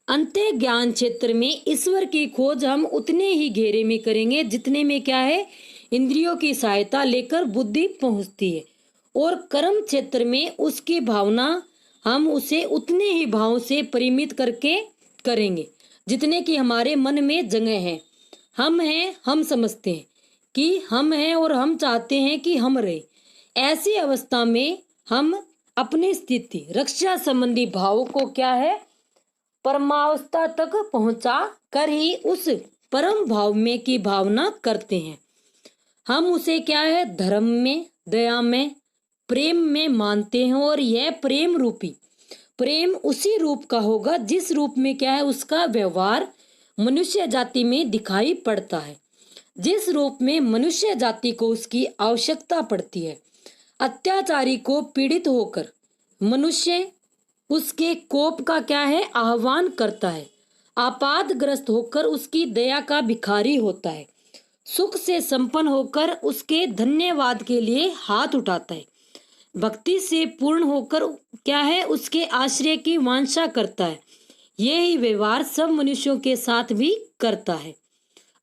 अंतः ज्ञान क्षेत्र में ईश्वर की खोज हम उतने ही घेरे में करेंगे जितने में क्या है, इंद्रियों की सहायता लेकर बुद्धि पहुंचती है। और कर्म क्षेत्र में उसकी भावना हम उसे उतने ही भाव से परिमित करके करेंगे जितने कि हमारे मन में जगह है। हम हैं, हम समझते हैं कि हम हैं और हम चाहते हैं कि हम रहे। ऐसी अवस्था में हम अपनी स्थिति रक्षा संबंधी भाव को क्या है, परमावस्था तक पहुंचा कर ही उस परम भाव में की भावना करते हैं। हम उसे क्या है, धर्म में, दया में, प्रेम में मानते हैं। और यह प्रेम रूपी प्रेम उसी रूप का होगा जिस रूप में क्या है, उसका व्यवहार मनुष्य जाति में दिखाई पड़ता है, जिस रूप में मनुष्य जाति को उसकी आवश्यकता पड़ती है। अत्याचारी को पीड़ित होकर मनुष्य उसके कोप का क्या है, आह्वान करता है। आपातग्रस्त होकर उसकी दया का भिखारी होता है। सुख से संपन्न होकर उसके धन्यवाद के लिए हाथ उठाता है। भक्ति से पूर्ण होकर क्या है, उसके आश्रय की वांछा करता है। यही व्यवहार सब मनुष्यों के साथ भी करता है।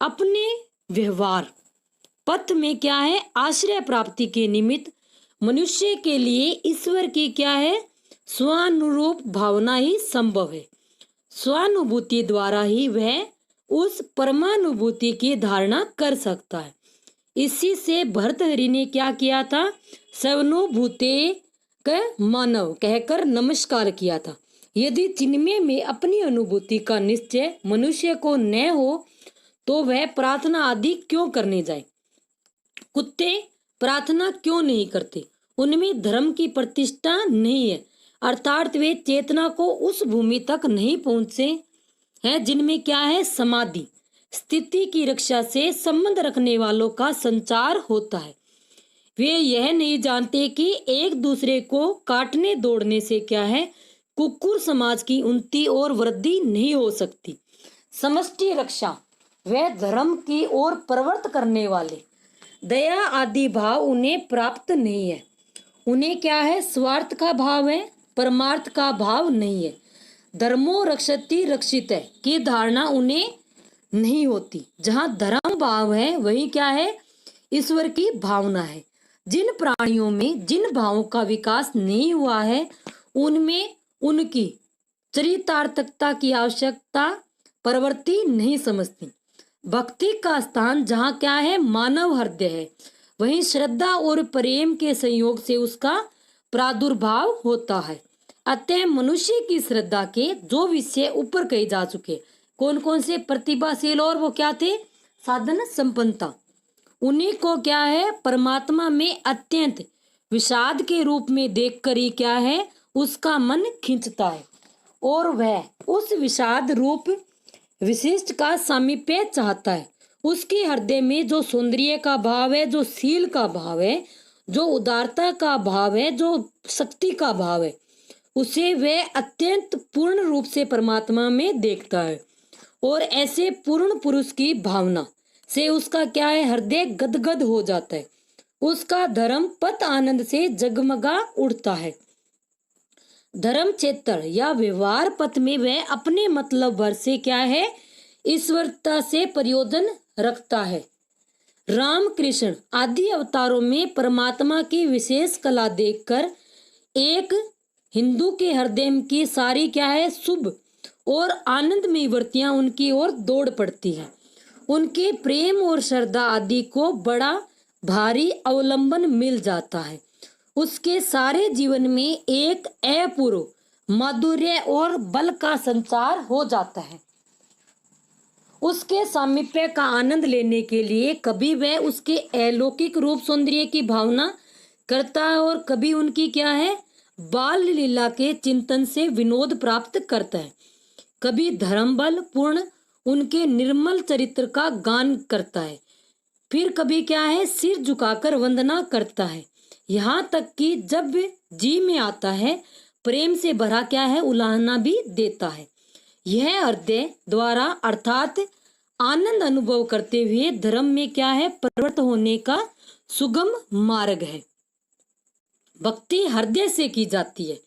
अपने व्यवहार पथ में क्या है, आश्रय प्राप्ति के निमित्त मनुष्य के लिए ईश्वर की क्या है, स्वानुरूप भावना ही संभव है। स्वानुभूति द्वारा ही वह उस परमानुभूति की धारणा कर सकता है। इसी से भर्तहरि ने क्या किया था, सवनुभूते क मानव कहकर नमस्कार किया था। यदि चिन्मय में अपनी अनुभूति का निश्चय मनुष्य को न हो तो वह प्रार्थना आदि क्यों करने जाए। कुत्ते प्रार्थना क्यों नहीं करते, उनमें धर्म की प्रतिष्ठा नहीं है, अर्थात वे चेतना को उस भूमि तक नहीं पहुंचे हैं जिनमें क्या है, समाधि स्थिति की रक्षा से संबंध रखने वालों का संचार होता है। वे यह नहीं जानते कि एक दूसरे को काटने दौड़ने से क्या है, कुकुर समाज की उन्नति और वृद्धि नहीं हो सकती। समष्टि रक्षा व धर्म की ओर प्रवृत्त करने वाले दया आदि भाव उन्हें प्राप्त नहीं है। उन्हें क्या है, स्वार्थ का भाव है, परमार्थ का भाव नहीं है। धर्मो रक्षति रक्षित है की धारणा उन्हें नहीं होती। जहाँ धर्म भाव है वही क्या है, ईश्वर की भावना है। जिन प्राणियों में जिन भावों का विकास नहीं हुआ है उनमें उनकी चरितार्थकता की आवश्यकता प्रवृत्ति नहीं समझती। भक्ति का स्थान जहाँ क्या है, मानव हृदय है, वहीं श्रद्धा और प्रेम के संयोग से उसका प्रादुर्भाव होता है। अतः मनुष्य की श्रद्धा के जो विषय ऊपर कहे जा चुके, कौन कौन से, प्रतिभाशील और वो क्या थे, साधन संपन्नता, उन्हीं को क्या है, परमात्मा में अत्यंत विषाद के रूप में देखकर ही क्या है, उसका मन खींचता है और वह उस विषाद रूप विशिष्ट का सामीप्य चाहता है। उसके हृदय में जो सौंदर्य का भाव है, जो शील का भाव है, जो उदारता का भाव है, जो शक्ति का भाव है, उसे वह अत्यंत पूर्ण रूप से परमात्मा में देखता है। और ऐसे पूर्ण पुरुष की भावना से उसका क्या है, हृदय गदगद हो जाता है। उसका धर्म पथ आनंद से जगमगा उठता है। धर्म क्षेत्र या व्यवहार पथ में वह अपने मतलब भर से क्या है, ईश्वरता से प्रयोजन रखता है। राम कृष्ण आदि अवतारों में परमात्मा की विशेष कला देखकर एक हिंदू के हृदय की सारी क्या है, शुभ और आनंदमय वृत्तियां उनकी ओर दौड़ पड़ती है। उनके प्रेम और श्रद्धा आदि को बड़ा भारी अवलंबन मिल जाता है। उसके सारे जीवन में एक अपूर्व माधुर्य और बल का संचार हो जाता है। उसके सामीप्य का आनंद लेने के लिए कभी वह उसके अलौकिक रूप सौंदर्य की भावना करता है और कभी उनकी क्या है, बाल लीला के चिंतन से विनोद प्राप्त करता है। कभी धर्म बल पूर्ण उनके निर्मल चरित्र का गान करता है, फिर कभी क्या है, सिर झुकाकर वंदना करता है। यहाँ तक कि जब जी में आता है प्रेम से भरा क्या है, उलाहना भी देता है। यह हृदय द्वारा अर्थात आनंद अनुभव करते हुए धर्म में क्या है, प्रवृत्त होने का सुगम मार्ग है। भक्ति हृदय से की जाती है,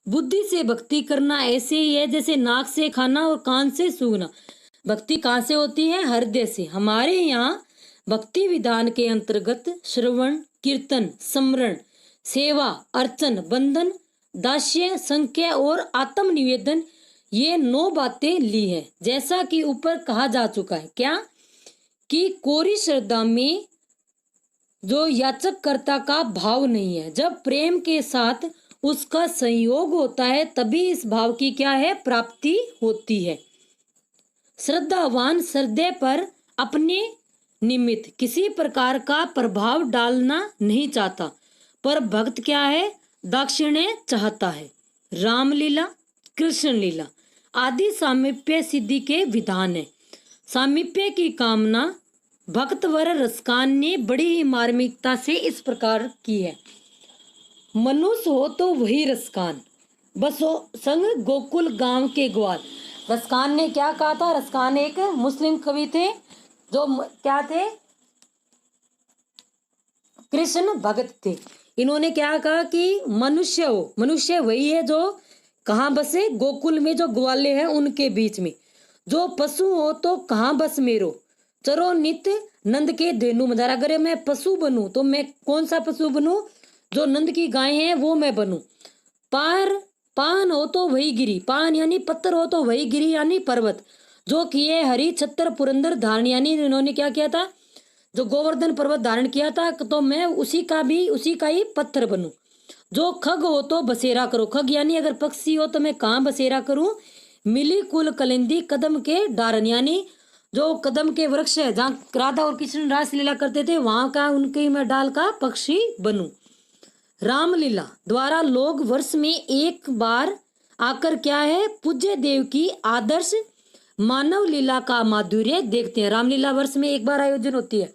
बुद्धि से भक्ति करना ऐसे ही है जैसे नाक से खाना और कान से सूंघना। भक्ति कहाँ से होती है? हृदय से। हमारे यहाँ भक्ति विधान के अंतर्गत श्रवण, कीर्तन, स्मरण, सेवा, अर्चन, बंधन, दास्य, संख्या और आत्म निवेदन, ये 9 बातें ली है। जैसा कि ऊपर कहा जा चुका है, क्या कि कोरी श्रद्धा में जो याचक कर्ता का भाव नहीं है, जब प्रेम के साथ उसका संयोग होता है तभी इस भाव की क्या है? प्राप्ति होती है। श्रद्धावान श्रद्धे पर अपने निमित्त किसी प्रकार का प्रभाव डालना नहीं चाहता, पर भक्त क्या है? दाक्षिण्य चाहता है। रामलीला, कृष्ण लीला आदि सामीप्य सिद्धि के विधान है। सामीप्य की कामना भक्तवर रसकान ने बड़ी ही मार्मिकता से इस प्रकार की है। मनुष्य हो तो वही रसकान, बसो संग गोकुल गांव के ग्वाल। रसकान ने क्या कहा था? रसकान एक मुस्लिम कवि थे जो क्या थे? कृष्ण भक्त थे। इन्होंने क्या कहा कि मनुष्य हो, मनुष्य वही है जो कहाँ बसे? गोकुल में जो ग्वाले हैं उनके बीच में। जो पशु हो तो कहाँ बस मेरो, चरो नित नंद के धेनु मदार। अगर मैं पशु बनूं तो मैं कौन सा पशु बनूं? जो नंद की गाय है वो मैं बनूं। पान हो तो वही गिरी, पान यानी पत्थर हो तो वही गिरी यानी पर्वत। जो किए हरि छत्र पुरंदर धारण, यानी इन्होंने क्या किया था? जो गोवर्धन पर्वत धारण किया था, तो मैं उसी का ही पत्थर बनूं। जो खग हो तो बसेरा करो, खग यानी अगर पक्षी हो तो मैं कहाँ बसेरा करूं? मिली कुल कलिंदी कदम के डारन, यानी जो कदम के वृक्ष है जहाँ राधा और कृष्ण रास लीला करते थे वहां का उनके मैं डाल का पक्षी बनूं। रामलीला द्वारा लोग वर्ष में एक बार आकर क्या है? पूज्य देव की आदर्श मानव लीला का माधुर्य देखते हैं। रामलीला वर्ष में एक बार आयोजन होती है।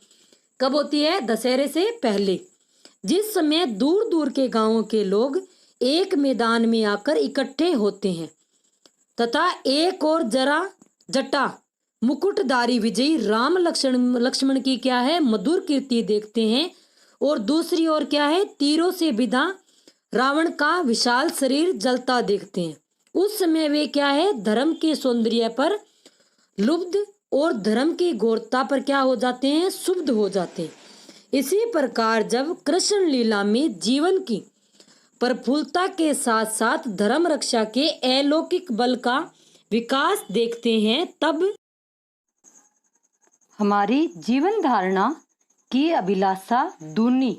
कब होती है? दशहरे से पहले, जिस समय दूर दूर के गांवों के लोग एक मैदान में आकर इकट्ठे होते हैं तथा एक और जटा मुकुटधारी विजयी राम लक्ष्मण की क्या है? मधुर कीर्ति देखते हैं, और दूसरी ओर क्या है? तीरों से विदा रावण का विशाल शरीर जलता देखते हैं। उस समय वे क्या है? धर्म के सौंदर्य पर लुब्ध और धर्म की घोरता पर क्या हो जाते हैं? शुद्ध हो जाते हैं। इसी प्रकार जब कृष्ण लीला में जीवन की प्रफुल्लता के साथ साथ धर्म रक्षा के अलौकिक बल का विकास देखते हैं, तब हमारी जीवन धारणा की अभिलाषा दूनी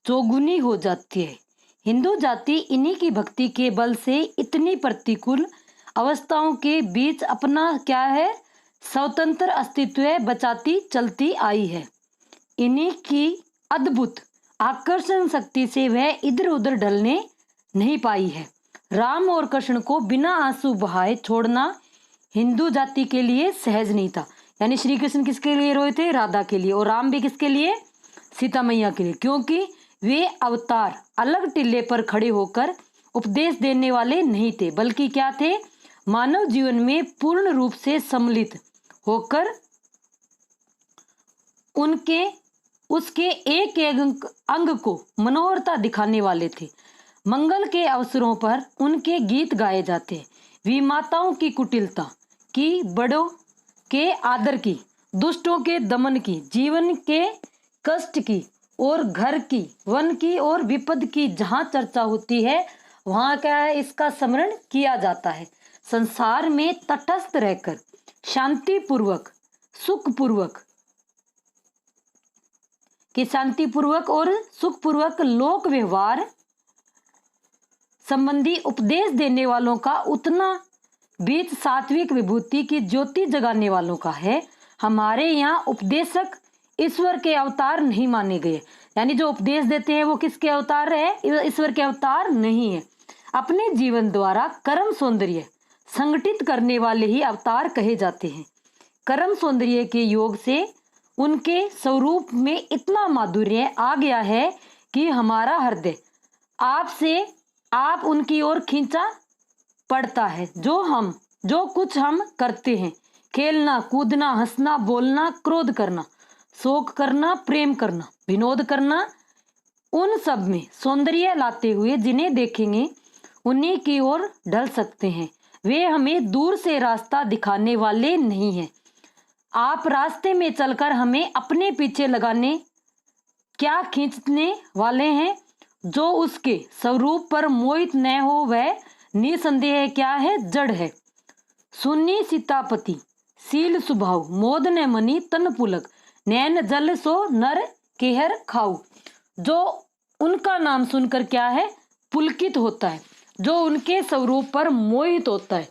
चौगुनी हो जाती है। हिंदू जाति इन्हीं की भक्ति के बल से इतनी प्रतिकूल अवस्थाओं के बीच अपना क्या है? स्वतंत्र अस्तित्व बचाती चलती आई है। इन्हीं की अद्भुत आकर्षण शक्ति से वह इधर उधर ढलने नहीं पाई है। राम और कृष्ण को बिना आंसू बहाए छोड़ना हिंदू जाति के लिए सहज नहीं था। यानी श्री कृष्ण किसके लिए रोए थे? राधा के लिए। और राम भी किसके लिए? सीता मैया के लिए। क्योंकि वे अवतार अलग टिल्ले पर खड़े होकर उपदेश देने वाले नहीं थे, बल्कि क्या थे? मानव जीवन में पूर्ण रूप से सम्मिलित होकर उसके एक एक अंग को मनोहरता दिखाने वाले थे। मंगल के अवसरों पर उनके गीत गाए जाते। विमाताओं की कुटिलता की, बड़ों के आदर की, दुष्टों के दमन की, जीवन के कष्ट की और घर की, वन की और विपद की जहाँ चर्चा होती है वहाँ क्या है? इसका स्मरण किया जाता है। संसार में तटस्थ रहकर शांतिपूर्वक, सुखपूर्वक और सुखपूर्वक लोक व्यवहार संबंधी उपदेश देने वालों का उतना बीच सात्विक विभूति की ज्योति जगाने वालों का है। हमारे यहाँ उपदेशक ईश्वर के अवतार नहीं माने गए। यानी जो उपदेश देते हैं वो किसके अवतार है? ईश्वर के अवतार नहीं है। अपने जीवन द्वारा कर्म सौंदर्य संगठित करने वाले ही अवतार कहे जाते हैं। कर्म सौंदर्य के योग से उनके स्वरूप में इतना माधुर्य आ गया है कि हमारा हृदय आप उनकी ओर खींचा पड़ता है। जो कुछ हम करते हैं, खेलना, कूदना, हंसना, बोलना, क्रोध करना, शोक करना, प्रेम करना, विनोद करना, उन सब में सौंदर्य लाते हुए जिन्हें देखेंगे उन्हीं की ओर ढल सकते हैं। वे हमें दूर से रास्ता दिखाने वाले नहीं हैं। आप रास्ते में चलकर हमें अपने पीछे लगाने क्या खींचने वाले हैं? जो उसके स्वरूप पर मोहित न हो वह निसंदेह क्या है? जड़ है। सुन्नी सीतापति सील स्वभाव मोद न मनी तन पुलक नैन जल सो नर केहर खाऊ। जो उनका नाम सुनकर क्या है? पुलकित होता है। जो उनके स्वरूप पर मोहित होता है,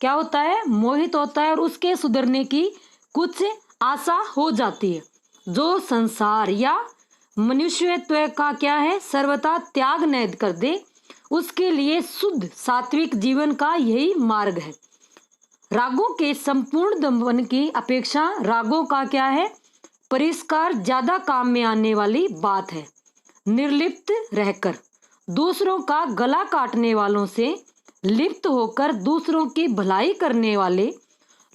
क्या होता है? मोहित होता है और उसके सुधरने की कुछ आशा हो जाती है। जो संसार या मनुष्यत्व का क्या है? सर्वथा त्याग न कर दे, उसके लिए शुद्ध सात्विक जीवन का यही मार्ग है। रागों के संपूर्ण दमन की अपेक्षा रागों का क्या है? परिष्कार ज्यादा काम में आने वाली बात है। निर्लिप्त रहकर दूसरों का गला काटने वालों से लिप्त होकर दूसरों की भलाई करने वाले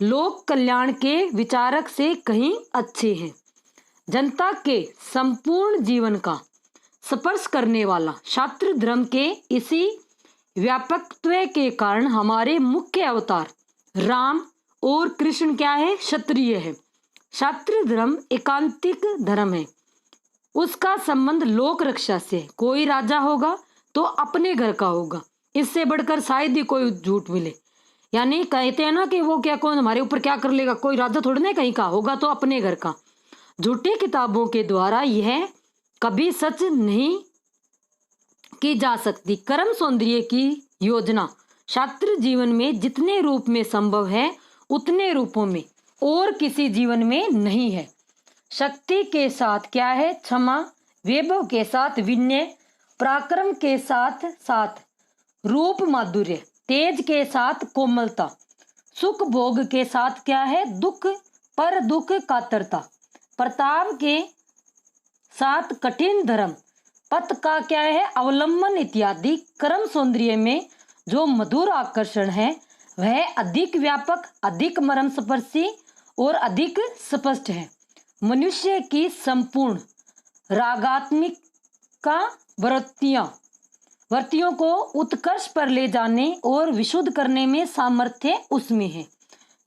लोक कल्याण के विचारक से कहीं अच्छे हैं। जनता के संपूर्ण जीवन का स्पर्श करने वाला शास्त्र धर्म के इसी व्यापकत्व के कारण हमारे मुख्य अवतार राम और कृष्ण क्या है? क्षत्रिय है। शास्त्र धर्म एकांतिक धर्म है। उसका संबंध लोक रक्षा से है। कोई राजा होगा तो अपने घर का होगा, इससे बढ़कर शायद ही कोई झूठ मिले। यानी कहते हैं ना कि वो क्या, कौन हमारे ऊपर क्या कर लेगा, कोई राजा थोड़ी ना कहीं का होगा, तो अपने घर का। झूठी किताबों के द्वारा यह कभी सच नहीं की जा सकती। कर्म सौंदर्य की योजना शास्त्र जीवन में जितने रूप में संभव है उतने रूपों में और किसी जीवन में नहीं है। शक्ति के साथ क्या है? क्षमा, वैभव के साथ विनय, पराक्रम के साथ साथ रूप माधुर्य, तेज के साथ कोमलता, सुख भोग के साथ क्या है? दुख पर दुख कातरता, प्रताप के साथ कठिन धर्म, पथ का क्या है? अवलंबन इत्यादि। कर्म सौंदर्य में जो मधुर आकर्षण है वह अधिक व्यापक, अधिक मर्म स्पर्शी और अधिक स्पष्ट है। मनुष्य की संपूर्ण रागात्मिक का वृत्तियों को उत्कर्ष पर ले जाने और विशुद्ध करने में सामर्थ्य उसमें है।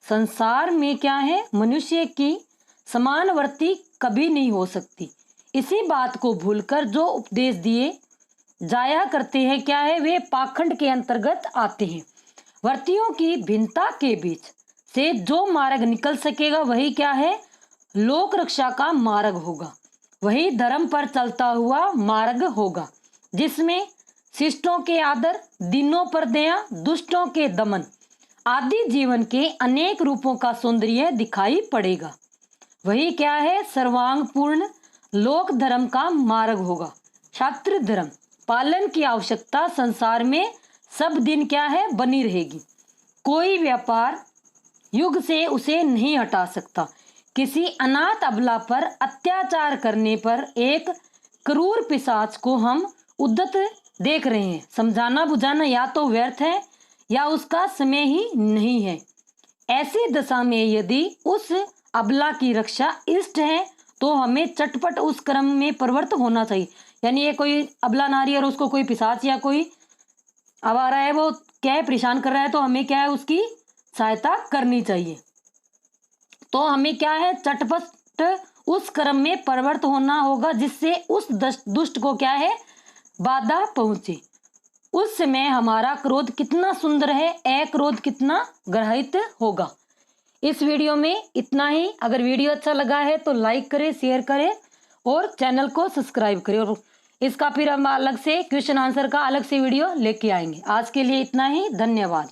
संसार में क्या है? मनुष्य की समान वृत्ति कभी नहीं हो सकती। इसी बात को भूलकर जो उपदेश दिए जाया करते हैं क्या है? वे पाखंड के अंतर्गत आते हैं। वृत्तियों की भिन्नता के बीच से जो मार्ग निकल सकेगा वही क्या है? लोक रक्षा का मार्ग होगा। वही धर्म पर चलता हुआ मार्ग होगा, जिसमें शिष्टों के आदर, दीनों पर दया, दुष्टों के दमन आदि जीवन के अनेक रूपों का सौंदर्य दिखाई पड़ेगा। वही क्या है? सर्वांगपूर्ण लोक धर्म का मार्ग होगा। शास्त्र धर्म पालन की आवश्यकता संसार में सब दिन क्या है? बनी रहेगी। कोई व्यापार युग से उसे नहीं हटा सकता। किसी अनाथ अबला पर अत्याचार करने पर एक क्रूर पिशाच को हम उद्यत देख रहे हैं। समझाना बुझाना या तो व्यर्थ है या उसका समय ही नहीं है। ऐसी दशा में यदि उस अबला की रक्षा इष्ट है तो हमें चटपट उस क्रम में प्रवृत्त होना चाहिए। यानी ये कोई अबला नारी और उसको कोई पिशाच या कोई आवारा है, वो क्या है? परेशान कर रहा है, तो हमें क्या है? उसकी सहायता करनी चाहिए। तो हमें क्या है? चटपट उस क्रम में प्रवृत्त होना होगा जिससे उस दुष्ट को क्या है? बाधा पहुंचे। उस समय हमारा क्रोध कितना सुंदर है, अक्रोध कितना ग्रहित होगा। इस वीडियो में इतना ही। अगर वीडियो अच्छा लगा है तो लाइक करें, शेयर करें और चैनल को सब्सक्राइब करें। और इसका फिर हम अलग से क्वेश्चन आंसर का अलग से वीडियो लेके आएंगे। आज के लिए इतना ही। धन्यवाद।